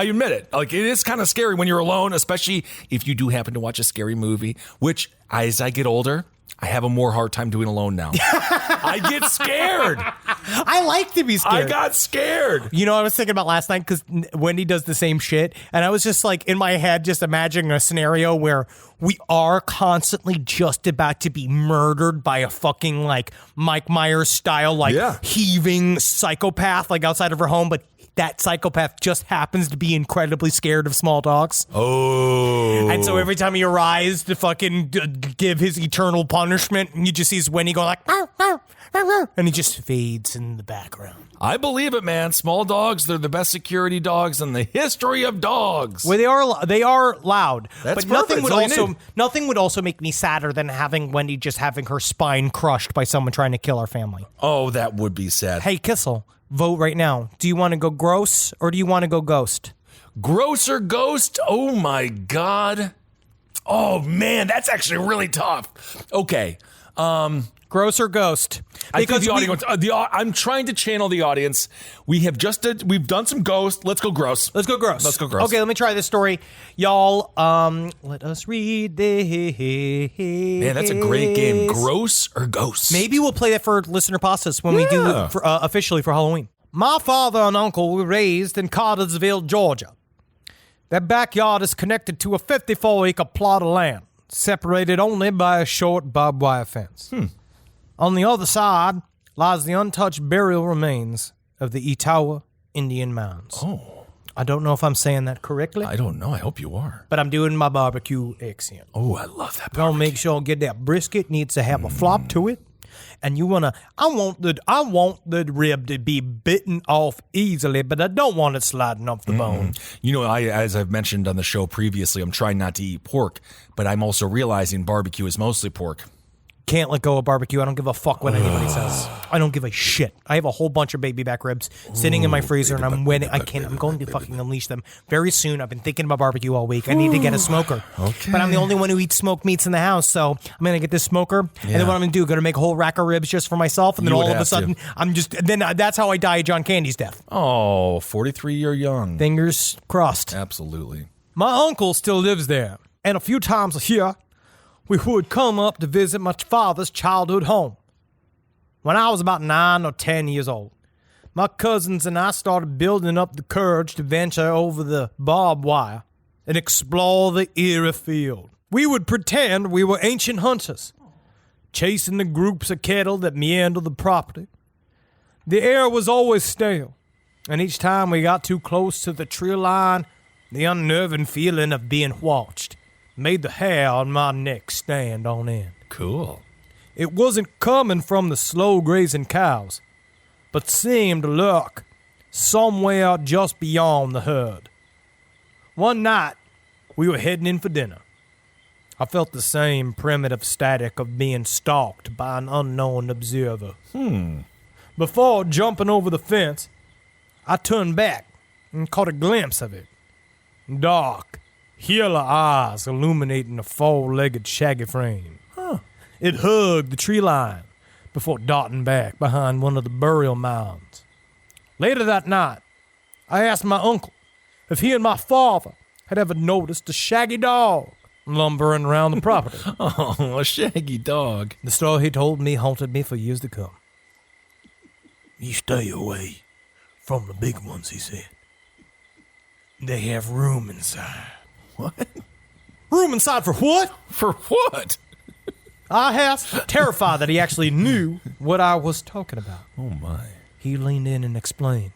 [SPEAKER 5] admit it. Like, it is kind of scary when you're alone, especially if you do happen to watch a scary movie, which as I get older, I have a more hard time doing alone now. I get scared.
[SPEAKER 4] I like to be scared.
[SPEAKER 5] I got scared.
[SPEAKER 4] You know what I was thinking about last night? Because Wendy does the same shit. And I was just like, in my head, just imagining a scenario where we are constantly just about to be murdered by a fucking, like, Mike Myers style, like, heaving psychopath, like, outside of her home. But that psychopath just happens to be incredibly scared of small dogs.
[SPEAKER 5] Oh.
[SPEAKER 4] And so every time he arrives to fucking give his eternal punishment, you just see Wendy go like, "Arr, arr, arr, arr," and he just fades in the background.
[SPEAKER 5] I believe it, man. Small dogs, they're the best security dogs in the history of dogs.
[SPEAKER 4] Well, they are loud.
[SPEAKER 5] That's
[SPEAKER 4] but
[SPEAKER 5] perfect. That's all you need.
[SPEAKER 4] nothing would also make me sadder than having Wendy just having her spine crushed by someone trying to kill our family.
[SPEAKER 5] Oh, that would be sad.
[SPEAKER 4] Hey, Kissel, vote right now. Do you want to go gross or do you want to go ghost?
[SPEAKER 5] Gross or ghost? Oh my God. Oh man, that's actually really tough. Okay.
[SPEAKER 4] Gross or ghost?
[SPEAKER 5] I think the audience. I'm trying to channel the audience. We've done some ghost. Let's go gross.
[SPEAKER 4] Let's go gross.
[SPEAKER 5] Let's go gross.
[SPEAKER 4] Okay, let me try this story. Y'all, let us read this.
[SPEAKER 5] Man, that's a great game. Gross or ghost?
[SPEAKER 4] Maybe we'll play that for listener pastas when we do it officially for Halloween. My father and uncle were raised in Cartersville, Georgia. Their backyard is connected to a 54-acre plot of land, separated only by a short barbed wire fence. On the other side lies the untouched burial remains of the Etowah Indian Mounds.
[SPEAKER 5] Oh.
[SPEAKER 4] I don't know if I'm saying that correctly,
[SPEAKER 5] I don't know. I hope you are.
[SPEAKER 4] but I'm doing my barbecue accent.
[SPEAKER 5] Oh, I love that.
[SPEAKER 4] Gonna make sure I get that brisket. Needs to have a flop to it. And I want the rib to be bitten off easily, but I don't want it sliding off the bone.
[SPEAKER 5] You know, as I've mentioned on the show previously, I'm trying not to eat pork, but I'm also realizing barbecue is mostly pork.
[SPEAKER 4] Can't let go of barbecue. I don't give a fuck what anybody says. I don't give a shit. I have a whole bunch of baby back ribs sitting in my freezer, and I'm going to fucking unleash them very soon. I've been thinking about barbecue all week. I need to get a smoker.
[SPEAKER 5] Okay.
[SPEAKER 4] But I'm the only one who eats smoked meats in the house, so I'm going to get this smoker, and then what I'm going to do, going to make a whole rack of ribs just for myself, and then all of a sudden, that's how I die of John Candy's death.
[SPEAKER 5] Oh, 43 year young.
[SPEAKER 4] Fingers crossed.
[SPEAKER 5] Absolutely.
[SPEAKER 4] My uncle still lives there, and a few times a year, we would come up to visit my father's childhood home. When I was about 9 or 10 years old, my cousins and I started building up the courage to venture over the barbed wire and explore the eerie field. We would pretend we were ancient hunters, chasing the groups of cattle that meandered the property. The air was always stale, and each time we got too close to the tree line, the unnerving feeling of being watched made the hair on my neck stand on end.
[SPEAKER 5] Cool.
[SPEAKER 4] It wasn't coming from the slow grazing cows, but seemed to lurk somewhere just beyond the herd. One night, we were heading in for dinner. I felt the same primitive static of being stalked by an unknown observer. Before jumping over the fence, I turned back and caught a glimpse of it. Dark, yellow eyes illuminating a four-legged shaggy frame. It hugged the tree line before darting back behind one of the burial mounds. Later that night, I asked my uncle if he and my father had ever noticed a shaggy dog lumbering around the property.
[SPEAKER 5] Oh, a shaggy dog.
[SPEAKER 4] The story he told me haunted me for years to come. You stay away from the big ones, he said. They have room inside.
[SPEAKER 5] What?
[SPEAKER 4] Room inside for what?
[SPEAKER 5] For what?
[SPEAKER 4] I asked, terrified that he actually knew what I was talking about.
[SPEAKER 5] Oh, my.
[SPEAKER 4] He leaned in and explained.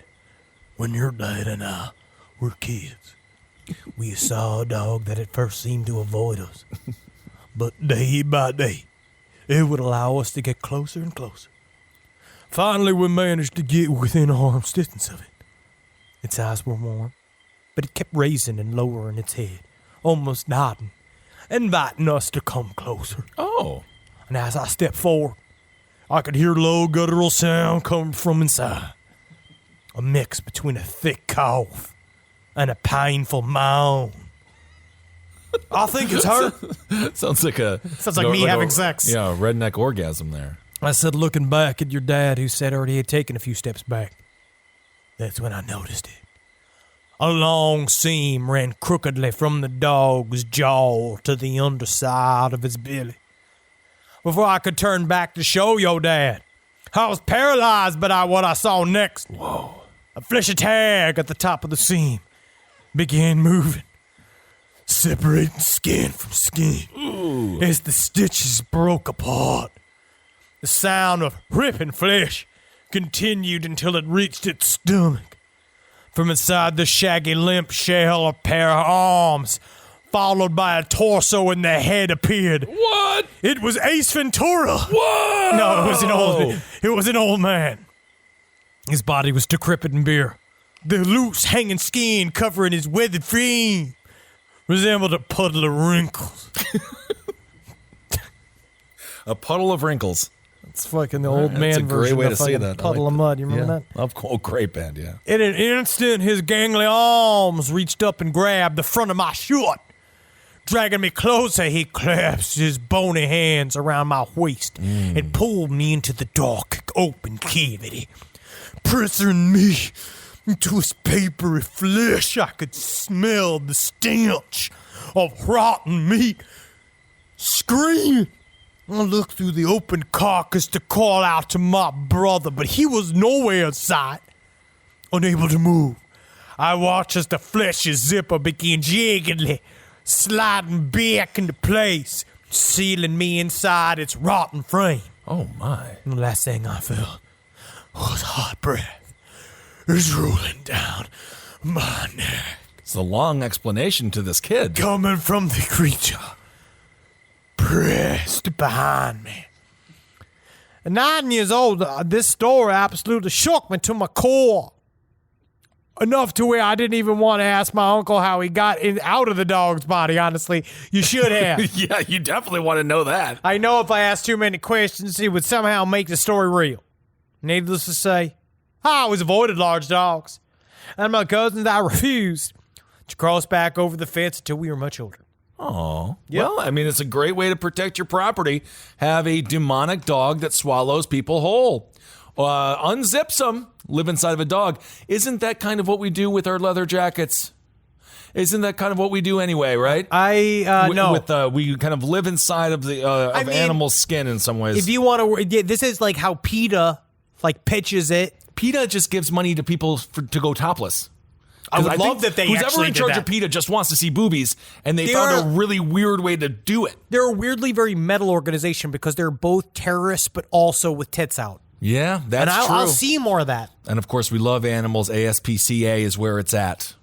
[SPEAKER 4] When your dad and I were kids, we saw a dog that at first seemed to avoid us. But day by day, it would allow us to get closer and closer. Finally, we managed to get within arm's distance of it. Its eyes were warm, but it kept raising and lowering its head, almost nodding, inviting us to come closer.
[SPEAKER 5] Oh.
[SPEAKER 4] And as I stepped forward, I could hear low guttural sound coming from inside. A mix between a thick cough and a painful moan. I think it's her.
[SPEAKER 5] Sounds like
[SPEAKER 4] me having sex.
[SPEAKER 5] Yeah, redneck orgasm there.
[SPEAKER 4] I said, looking back at your dad, who said already had taken a few steps back. That's when I noticed it. A long seam ran crookedly from the dog's jaw to the underside of his belly. Before I could turn back to show your dad, I was paralyzed by what I saw next.
[SPEAKER 5] Whoa.
[SPEAKER 4] A fleshy tag at the top of the seam began moving, separating skin from skin as the stitches broke apart. The sound of ripping flesh continued until it reached its stomach. From inside the shaggy limp shell, a pair of arms, followed by a torso, and the head appeared.
[SPEAKER 5] What?
[SPEAKER 4] It was Ace Ventura.
[SPEAKER 5] Whoa!
[SPEAKER 4] No, it was an old man. His body was decrepit and bare. The loose hanging skin covering his weathered frame resembled a puddle of wrinkles.
[SPEAKER 5] A puddle of wrinkles.
[SPEAKER 4] It's fucking the old man
[SPEAKER 5] That's a great
[SPEAKER 4] version
[SPEAKER 5] way
[SPEAKER 4] of
[SPEAKER 5] to
[SPEAKER 4] fucking
[SPEAKER 5] see that.
[SPEAKER 4] puddle of mud. You remember that?
[SPEAKER 5] Oh, great band, yeah.
[SPEAKER 4] In an instant, his gangly arms reached up and grabbed the front of my shirt. Dragging me closer, he clasped his bony hands around my waist and pulled me into the dark, open cavity. Pressing me into his papery flesh, I could smell the stench of rotten meat. Screaming, I looked through the open carcass to call out to my brother, but he was nowhere in sight. Unable to move, I watched as the fleshy zipper began jaggedly sliding back into place, sealing me inside its rotten frame.
[SPEAKER 5] Oh, my.
[SPEAKER 4] And the last thing I felt was hot breath. It was rolling down my neck.
[SPEAKER 5] It's a long explanation to this kid.
[SPEAKER 4] Coming from the creature pressed behind me. At 9 years old, this story absolutely shook me to my core. Enough to where I didn't even want to ask my uncle how he got out of the dog's body, honestly. You should have.
[SPEAKER 5] Yeah, you definitely want to know that.
[SPEAKER 4] I know if I asked too many questions, it would somehow make the story real. Needless to say, I always avoided large dogs. And my cousins, I refused to cross back over the fence until we were much older.
[SPEAKER 5] Oh,
[SPEAKER 4] Yep.
[SPEAKER 5] well, I mean, it's a great way to protect your property. Have a demonic dog that swallows people whole. Unzips them, live inside of a dog. Isn't that kind of what we do with our leather jackets? Isn't that kind of what we do anyway, right?
[SPEAKER 4] No.
[SPEAKER 5] We kind of live inside of the animal skin in some ways.
[SPEAKER 4] If you want to, this is like how PETA pitches it.
[SPEAKER 5] PETA just gives money to people to go topless.
[SPEAKER 4] I would love
[SPEAKER 5] think
[SPEAKER 4] that they
[SPEAKER 5] who's
[SPEAKER 4] actually
[SPEAKER 5] ever in
[SPEAKER 4] did
[SPEAKER 5] charge
[SPEAKER 4] that.
[SPEAKER 5] of PETA just wants to see boobies, and they found a really weird way to do it.
[SPEAKER 4] They're a weirdly very metal organization because they're both terrorists, but also with tits out.
[SPEAKER 5] Yeah, that's
[SPEAKER 4] And
[SPEAKER 5] true.
[SPEAKER 4] I'll see more of that.
[SPEAKER 5] And of course, we love animals. ASPCA is where it's at.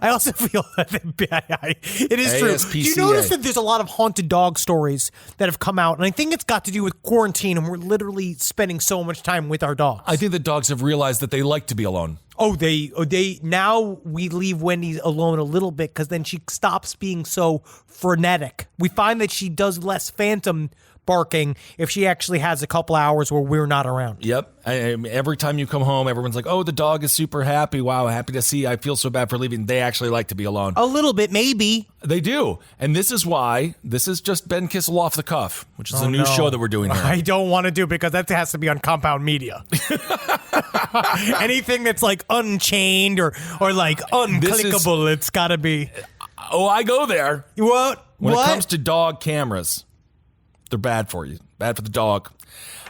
[SPEAKER 4] I also feel that it is true.
[SPEAKER 5] ASPCA.
[SPEAKER 4] Do you notice that there's a lot of haunted dog stories that have come out? And I think it's got to do with quarantine, and we're literally spending so much time with our dogs.
[SPEAKER 5] I think the dogs have realized that they like to be alone.
[SPEAKER 4] They now we leave Wendy alone a little bit because then she stops being so frenetic. We find that she does less phantom barking if she actually has a couple hours where we're not around.
[SPEAKER 5] Yep. Every time you come home, everyone's like, oh, the dog is super happy. Wow, happy to see. I feel so bad for leaving. They actually like to be alone.
[SPEAKER 4] A little bit, maybe.
[SPEAKER 5] They do. And this is why this is just Ben Kissel Off the Cuff, which is a new show that we're doing here.
[SPEAKER 4] I don't want to do because that has to be on Compound Media. Anything that's like unchained or like unclickable, it's got to be.
[SPEAKER 5] Oh, I go there.
[SPEAKER 4] What?
[SPEAKER 5] When it comes to dog cameras, they're bad for you. Bad for the dog.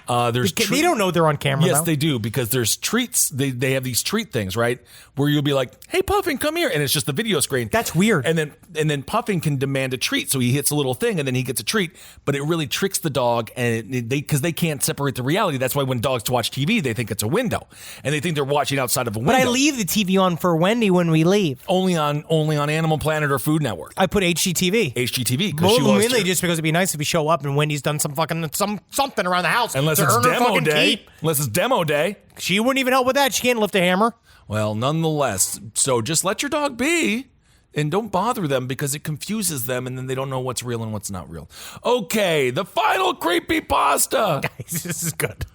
[SPEAKER 4] They don't know they're on camera.
[SPEAKER 5] Yes,
[SPEAKER 4] though.
[SPEAKER 5] they do, because there's treats. They have these treat things, right? Where you'll be like, "Hey, Puffin, come here," and it's just the video screen.
[SPEAKER 4] That's weird.
[SPEAKER 5] And then Puffin can demand a treat, so he hits a little thing, and then he gets a treat. But it really tricks the dog, and because they can't separate the reality. That's why when dogs watch TV, they think it's a window, and they think they're watching outside of a window.
[SPEAKER 4] But I leave the TV on for Wendy when we leave.
[SPEAKER 5] only on Animal Planet or Food Network.
[SPEAKER 4] I put HGTV.
[SPEAKER 5] HGTV, because she loves
[SPEAKER 4] Mainly just because it'd be nice if you show up and Wendy's done some something around the house.
[SPEAKER 5] unless
[SPEAKER 4] to
[SPEAKER 5] it's
[SPEAKER 4] earn her
[SPEAKER 5] demo
[SPEAKER 4] fucking
[SPEAKER 5] day.
[SPEAKER 4] keep.
[SPEAKER 5] Unless it's demo day.
[SPEAKER 4] She wouldn't even help with that. She can't lift a hammer.
[SPEAKER 5] Well, nonetheless, so just let your dog be and don't bother them because it confuses them and then they don't know what's real and what's not real. Okay, the final creepypasta.
[SPEAKER 4] Guys, this is good.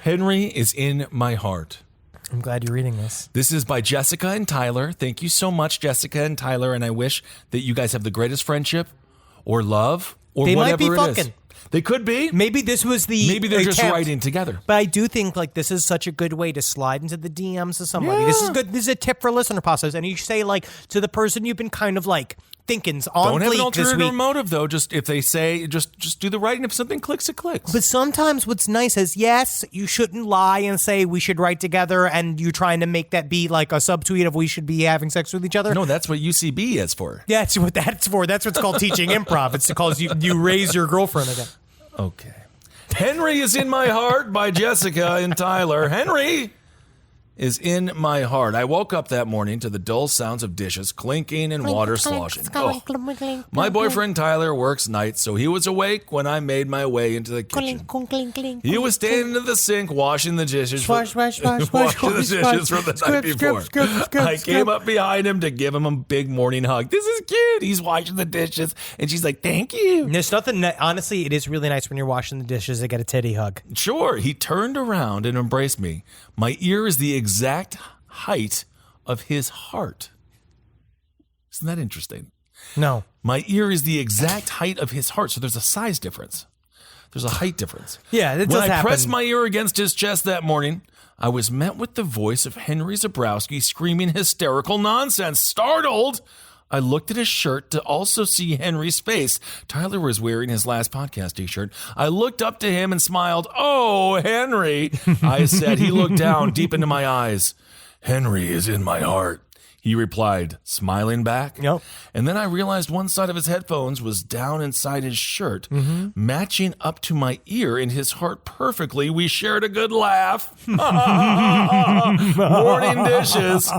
[SPEAKER 5] Henry is in my heart.
[SPEAKER 4] I'm glad you're reading this.
[SPEAKER 5] This is by Jessica and Tyler. Thank you so much, Jessica and Tyler, and I wish that you guys have the greatest friendship or love or
[SPEAKER 4] They might
[SPEAKER 5] whatever
[SPEAKER 4] be
[SPEAKER 5] it is.
[SPEAKER 4] fucking.
[SPEAKER 5] They could be.
[SPEAKER 4] Maybe this was the
[SPEAKER 5] Maybe they're just
[SPEAKER 4] attempt.
[SPEAKER 5] writing together.
[SPEAKER 4] But I do think like this is such a good way to slide into the DMs of somebody. This is good. This is a tip for listener pastas. And you say like to the person you've been kind of like thinking's on
[SPEAKER 5] Don't have an
[SPEAKER 4] fleek this
[SPEAKER 5] alternative
[SPEAKER 4] week.
[SPEAKER 5] motive, though. Just if they say, just do the writing. If something clicks, it clicks.
[SPEAKER 4] But sometimes what's nice is, yes, you shouldn't lie and say we should write together and you're trying to make that be like a subtweet of we should be having sex with each other.
[SPEAKER 5] No, that's what UCB is for.
[SPEAKER 4] Yeah, that's what that's for. That's what's called teaching improv. It's because you raise your girlfriend again.
[SPEAKER 5] Okay. Henry is in my heart by Jessica and Tyler. Henry is in my heart. I woke up that morning to the dull sounds of dishes clinking and water sloshing. Oh. My boyfriend Tyler works nights, so he was awake when I made my way into the kitchen. He was standing at the sink washing the dishes.
[SPEAKER 4] Wash, wash, wash,
[SPEAKER 5] washing the
[SPEAKER 4] wash,
[SPEAKER 5] dishes
[SPEAKER 4] wash.
[SPEAKER 5] from the night before. I came up behind him to give him a big morning hug. This is cute. He's washing the dishes, and she's like, "Thank you."
[SPEAKER 4] There's nothing. Honestly, it is really nice when you're washing the dishes to get a titty hug.
[SPEAKER 5] Sure. He turned around and embraced me. My ear is the exact height of his heart. Isn't that interesting?
[SPEAKER 4] No.
[SPEAKER 5] My ear is the exact height of his heart, so there's a size difference. There's a height difference.
[SPEAKER 4] Yeah, that does
[SPEAKER 5] When I
[SPEAKER 4] happen.
[SPEAKER 5] pressed my ear against his chest that morning, I was met with the voice of Henry Zabrowski screaming hysterical nonsense. Startled, I looked at his shirt to also see Henry's face. Tyler was wearing his last podcast t-shirt. I looked up to him and smiled. "Oh, Henry," I said. He looked down deep into my eyes. "Henry is in my heart," he replied, smiling back.
[SPEAKER 4] Yep.
[SPEAKER 5] And then I realized one side of his headphones was down inside his shirt, matching up to my ear in his heart perfectly. We shared a good laugh. Morning dishes.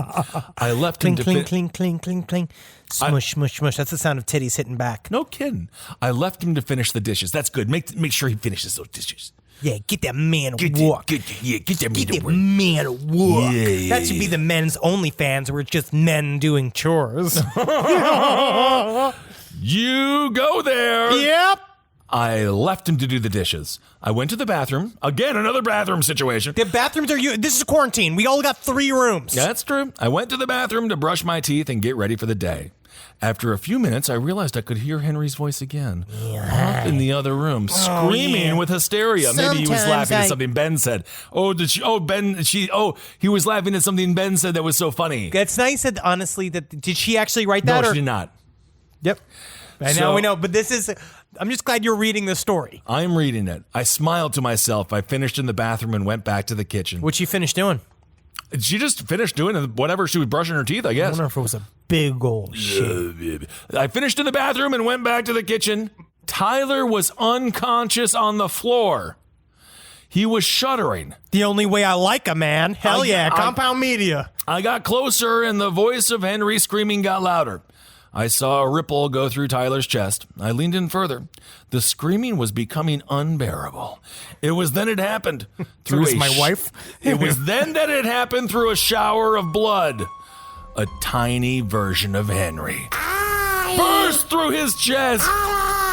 [SPEAKER 5] I left him
[SPEAKER 4] Cling,
[SPEAKER 5] to
[SPEAKER 4] cling, cling, cling, cling, cling. Smush, smush, smush. That's the sound of titties hitting back.
[SPEAKER 5] No kidding. I left him to finish the dishes. That's good. Make sure he finishes those dishes.
[SPEAKER 6] Yeah, get that man to
[SPEAKER 5] Get
[SPEAKER 6] work.
[SPEAKER 5] that
[SPEAKER 6] Get that man to work.
[SPEAKER 5] Yeah,
[SPEAKER 6] That should be the men's OnlyFans where it's just men doing chores.
[SPEAKER 5] You go there.
[SPEAKER 6] Yep.
[SPEAKER 5] I left him to do the dishes. I went to the bathroom. Again, another bathroom situation.
[SPEAKER 6] The bathrooms are this is quarantine. We all got 3 rooms.
[SPEAKER 5] That's true. I went to the bathroom to brush my teeth and get ready for the day. After a few minutes, I realized I could hear Henry's voice again. Up in the other room, screaming with hysteria. Maybe he was laughing at something Ben said. He was laughing at something Ben said that was so funny.
[SPEAKER 6] That's nice that honestly did she actually write that?
[SPEAKER 5] No,
[SPEAKER 6] or?
[SPEAKER 5] she did not.
[SPEAKER 6] Yep. And now we know, but I'm just glad you're reading the story.
[SPEAKER 5] I'm reading it. I smiled to myself. I finished in the bathroom and went back to the kitchen.
[SPEAKER 6] What'd she finish doing?
[SPEAKER 5] She just finished doing whatever she was brushing her teeth, I guess.
[SPEAKER 6] I wonder if it was a big old shit.
[SPEAKER 5] I finished in the bathroom and went back to the kitchen. Tyler was unconscious on the floor. He was shuddering.
[SPEAKER 6] The only way I like a man. Hell yeah, Compound Media.
[SPEAKER 5] I got closer and the voice of Henry screaming got louder. I saw a ripple go through Tyler's chest. I leaned in further. The screaming was becoming unbearable. It was then it happened.
[SPEAKER 6] My wife?
[SPEAKER 5] It was then that it happened through a shower of blood. A tiny version of Henry burst through his chest.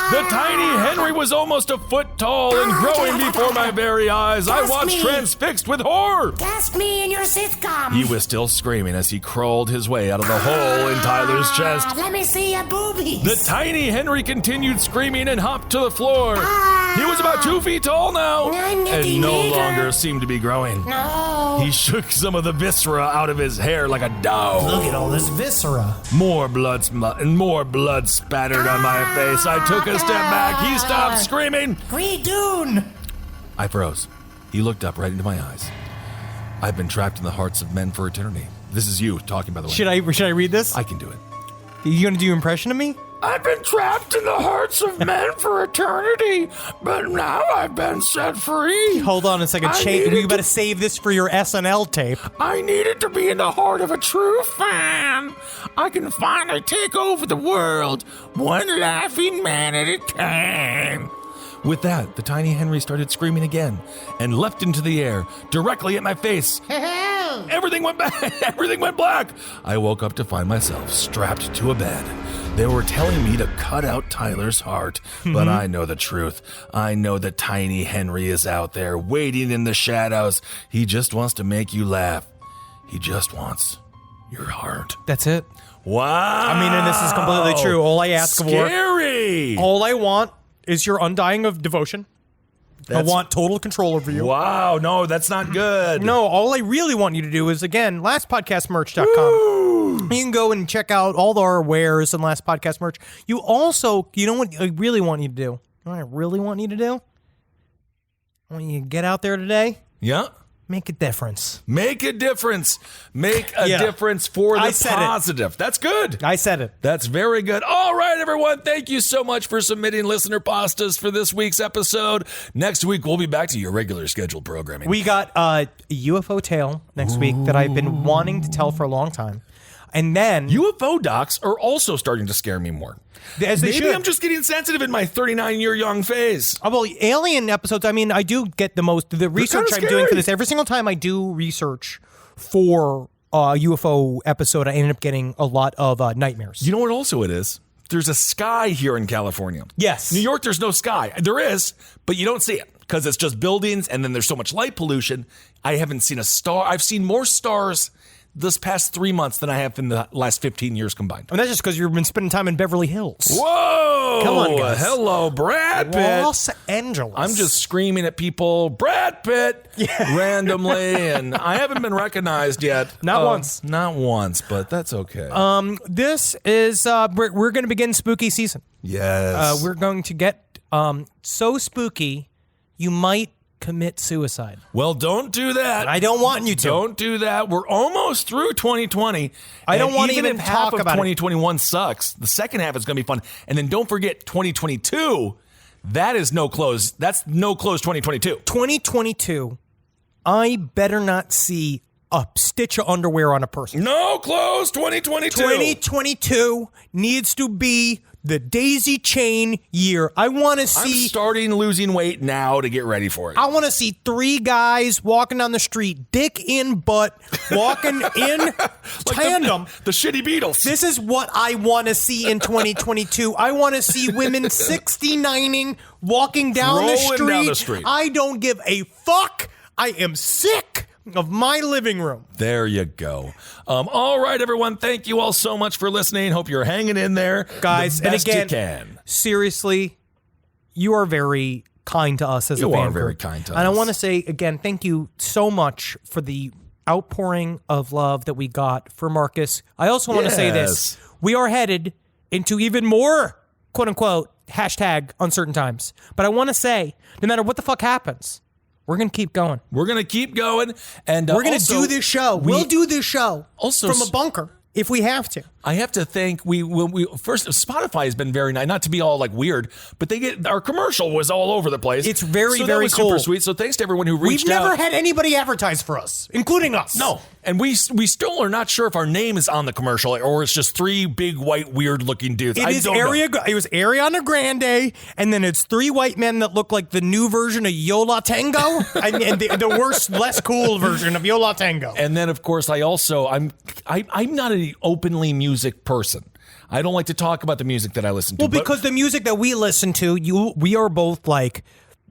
[SPEAKER 5] The tiny Henry was almost a foot tall and growing before my very eyes. I watched transfixed with horror.
[SPEAKER 7] That's me in your sitcom.
[SPEAKER 5] He was still screaming as he crawled his way out of the hole in Tyler's chest.
[SPEAKER 7] Let me see your boobies.
[SPEAKER 5] The tiny Henry continued screaming and hopped to the floor. He was about 2 feet tall now and no longer seemed to be growing.
[SPEAKER 7] No.
[SPEAKER 5] He shook some of the viscera out of his hair like a dog.
[SPEAKER 6] Look at all this viscera.
[SPEAKER 5] More blood spattered on my face. I took a step back. He stopped screaming.
[SPEAKER 7] Redoon.
[SPEAKER 5] I froze. He looked up right into my eyes. I've been trapped in the hearts of men for eternity. This is you talking, by the way.
[SPEAKER 6] Should I read this?
[SPEAKER 5] I can do it.
[SPEAKER 6] Are you gonna do an impression of me?
[SPEAKER 5] I've been trapped in the hearts of men for eternity, but now I've been set free.
[SPEAKER 6] Hold on a second. You better save this for your SNL tape.
[SPEAKER 5] I needed to be in the heart of a true fan. I can finally take over the world, one laughing man at a time. With that, the tiny Henry started screaming again and leapt into the air, directly at my face. Everything went black. I woke up to find myself strapped to a bed. They were telling me to cut out Tyler's heart, but I know the truth. I know that tiny Henry is out there, waiting in the shadows. He just wants to make you laugh. He just wants your heart.
[SPEAKER 6] That's it.
[SPEAKER 5] Wow.
[SPEAKER 6] I mean, and this is completely true. All I ask
[SPEAKER 5] Scary.
[SPEAKER 6] all I want is your undying of devotion. I want total control over you.
[SPEAKER 5] Wow, no, that's not good.
[SPEAKER 6] No, all I really want you to do is, again, lastpodcastmerch.com. You can go and check out all our wares and Last Podcast merch. You also, you know what I really want you to do? You know what I really want you to do? I want you to get out there today.
[SPEAKER 5] Yeah.
[SPEAKER 6] Make a difference.
[SPEAKER 5] Make a difference. Make a difference for the positive. That's good.
[SPEAKER 6] I said it.
[SPEAKER 5] That's very good. All right, everyone. Thank you so much for submitting listener pastas for this week's episode. Next week, we'll be back to your regular scheduled programming.
[SPEAKER 6] We got a UFO tale next week that I've been wanting to tell for a long time. And then
[SPEAKER 5] UFO docs are also starting to scare me more.
[SPEAKER 6] As they
[SPEAKER 5] Maybe
[SPEAKER 6] should.
[SPEAKER 5] I'm just getting sensitive in my 39-year young phase.
[SPEAKER 6] Oh, well, alien episodes, I mean, I do get the research I'm doing for this. Every single time I do research for a UFO episode, I end up getting a lot of nightmares.
[SPEAKER 5] You know what also it is? There's a sky here in California.
[SPEAKER 6] Yes.
[SPEAKER 5] New York, there's no sky. There is, but you don't see it because it's just buildings and then there's so much light pollution. I haven't seen a star. I've seen more stars this past 3 months than I have in the last 15 years combined.
[SPEAKER 6] And that's just because you've been spending time in Beverly Hills.
[SPEAKER 5] Whoa!
[SPEAKER 6] Come on, guys.
[SPEAKER 5] Hello, Brad Pitt.
[SPEAKER 6] Los Angeles.
[SPEAKER 5] I'm just screaming at people, Brad Pitt, randomly, and I haven't been recognized yet.
[SPEAKER 6] Not once.
[SPEAKER 5] Not once, but that's okay.
[SPEAKER 6] This is, we're going to begin spooky season.
[SPEAKER 5] Yes.
[SPEAKER 6] We're going to get so spooky, you might commit suicide.
[SPEAKER 5] Well, don't do that.
[SPEAKER 6] I don't want you to.
[SPEAKER 5] Don't do that. We're almost through 2020.
[SPEAKER 6] I don't want to
[SPEAKER 5] even
[SPEAKER 6] even
[SPEAKER 5] if half
[SPEAKER 6] talk
[SPEAKER 5] of
[SPEAKER 6] about
[SPEAKER 5] 2021 sucks, the second half is going to be fun. And then don't forget 2022. That is no close. That's no close 2022.
[SPEAKER 6] 2022, I better not see a stitch of underwear on a person.
[SPEAKER 5] No close 2022.
[SPEAKER 6] 2022 needs to be
[SPEAKER 4] the daisy chain year. I want to
[SPEAKER 5] I'm
[SPEAKER 4] see.
[SPEAKER 5] starting losing weight now to get ready for it.
[SPEAKER 4] I want to see 3 guys walking down the street, dick in butt, walking in tandem.
[SPEAKER 5] The shitty Beatles.
[SPEAKER 4] This is what I want to see in 2022. I want to see women 69ing, walking down the street. I don't give a fuck. I am sick of my living room.
[SPEAKER 5] There you go. All right, everyone. Thank you all so much for listening. Hope you're hanging in there,
[SPEAKER 4] guys.
[SPEAKER 5] the best
[SPEAKER 4] and again,
[SPEAKER 5] you can.
[SPEAKER 4] Seriously, you are very kind to us as a fan.
[SPEAKER 5] You are very kind to us.
[SPEAKER 4] And I want to say again, thank you so much for the outpouring of love that we got for Marcus. I also want to say this. We are headed into even more, quote unquote, hashtag uncertain times. But I want to say, no matter what the fuck happens, we're going to keep going.
[SPEAKER 5] We're going to keep going. And
[SPEAKER 4] we're going to do this show. We'll do this show
[SPEAKER 5] also
[SPEAKER 4] from a bunker if we have to.
[SPEAKER 5] I have to thank first Spotify has been very nice, not to be all like weird, but our commercial was all over the place.
[SPEAKER 4] It's very,
[SPEAKER 5] so
[SPEAKER 4] very
[SPEAKER 5] that was
[SPEAKER 4] cool.
[SPEAKER 5] Super sweet. So thanks to everyone who reached out.
[SPEAKER 4] We've never had anybody advertise for us, including us.
[SPEAKER 5] No. And we still are not sure if our name is on the commercial or it's just 3 big white weird looking dudes.
[SPEAKER 4] It was Ariana Grande, and then it's 3 white men that look like the new version of Yola Tango, and the worst, less cool version of Yola Tango.
[SPEAKER 5] And then of course I'm not an openly music person. I don't like to talk about the music that I listen to.
[SPEAKER 4] Well, because the music that we listen to, we are both like,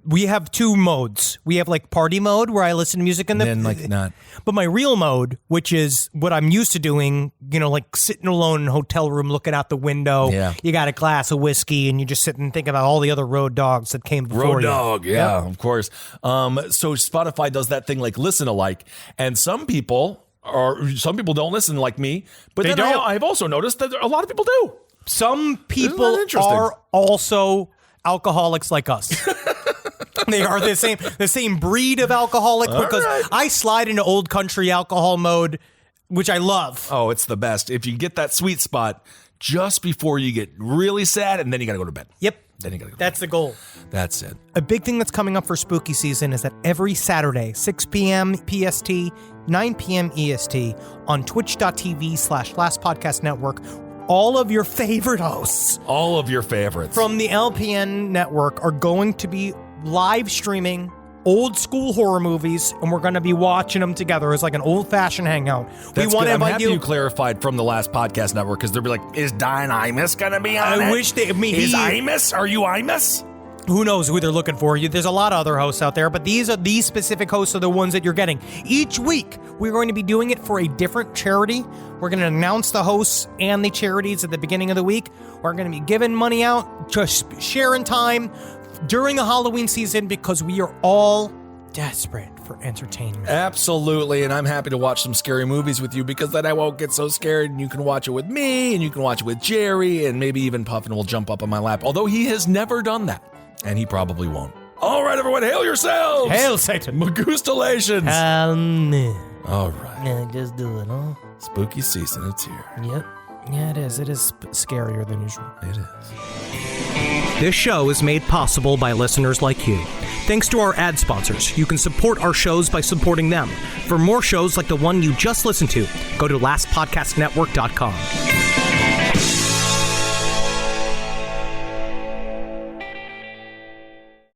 [SPEAKER 4] we have 2 modes. We have like party mode where I listen to music and
[SPEAKER 5] then like not.
[SPEAKER 4] But my real mode, which is what I'm used to doing, like sitting alone in a hotel room, looking out the window.
[SPEAKER 5] Yeah.
[SPEAKER 4] You got a glass of whiskey and you just sit and think about all the other road dogs that came before
[SPEAKER 5] Road
[SPEAKER 4] you.
[SPEAKER 5] dog, yeah, of course. So Spotify does that thing like listen alike, and some people don't listen like me, but
[SPEAKER 4] They
[SPEAKER 5] then
[SPEAKER 4] don't.
[SPEAKER 5] I've also noticed that a lot of people do.
[SPEAKER 4] Some people are also alcoholics like us. They are the same breed of alcoholic because I slide into old country alcohol mode, which I love.
[SPEAKER 5] Oh, it's the best. If you get that sweet spot just before you get really sad, and then you got to go to bed.
[SPEAKER 4] Yep.
[SPEAKER 5] Then you got to go.
[SPEAKER 4] That's the goal.
[SPEAKER 5] That's it.
[SPEAKER 4] A big thing that's coming up for spooky season is that every Saturday, 6 p.m. PST, 9 p.m. EST, on twitch.tv/Last Podcast Network, all of your favorite hosts.
[SPEAKER 5] All of your favorites.
[SPEAKER 4] From the LPN network are going to be live streaming old school horror movies, and we're going to be watching them together as like an old-fashioned hangout.
[SPEAKER 5] That's good. I'm happy you clarified from the Last Podcast Network, because they'll be like, is Don Imus going to be on it?
[SPEAKER 4] I wish they...
[SPEAKER 5] Is Imus? Are you Imus?
[SPEAKER 4] Who knows who they're looking for? There's a lot of other hosts out there, but these specific hosts are the ones that you're getting. Each week, we're going to be doing it for a different charity. We're going to announce the hosts and the charities at the beginning of the week. We're going to be giving money out, just sharing time during the Halloween season, because we are all desperate for entertainment.
[SPEAKER 5] Absolutely, and I'm happy to watch some scary movies with you, because then I won't get so scared, and you can watch it with me, and you can watch it with Jerry, and maybe even Puffin will jump up on my lap, although he has never done that, and he probably won't. All right, everyone, hail yourselves!
[SPEAKER 4] Hail Satan!
[SPEAKER 5] Magustalations! All right.
[SPEAKER 4] Yeah, just do it, huh?
[SPEAKER 5] Spooky season, it's here.
[SPEAKER 4] Yep. Yeah, it is. It is scarier than usual.
[SPEAKER 5] It is.
[SPEAKER 4] This show is made possible by listeners like you. Thanks to our ad sponsors, you can support our shows by supporting them. For more shows like the one you just listened to, go to lastpodcastnetwork.com.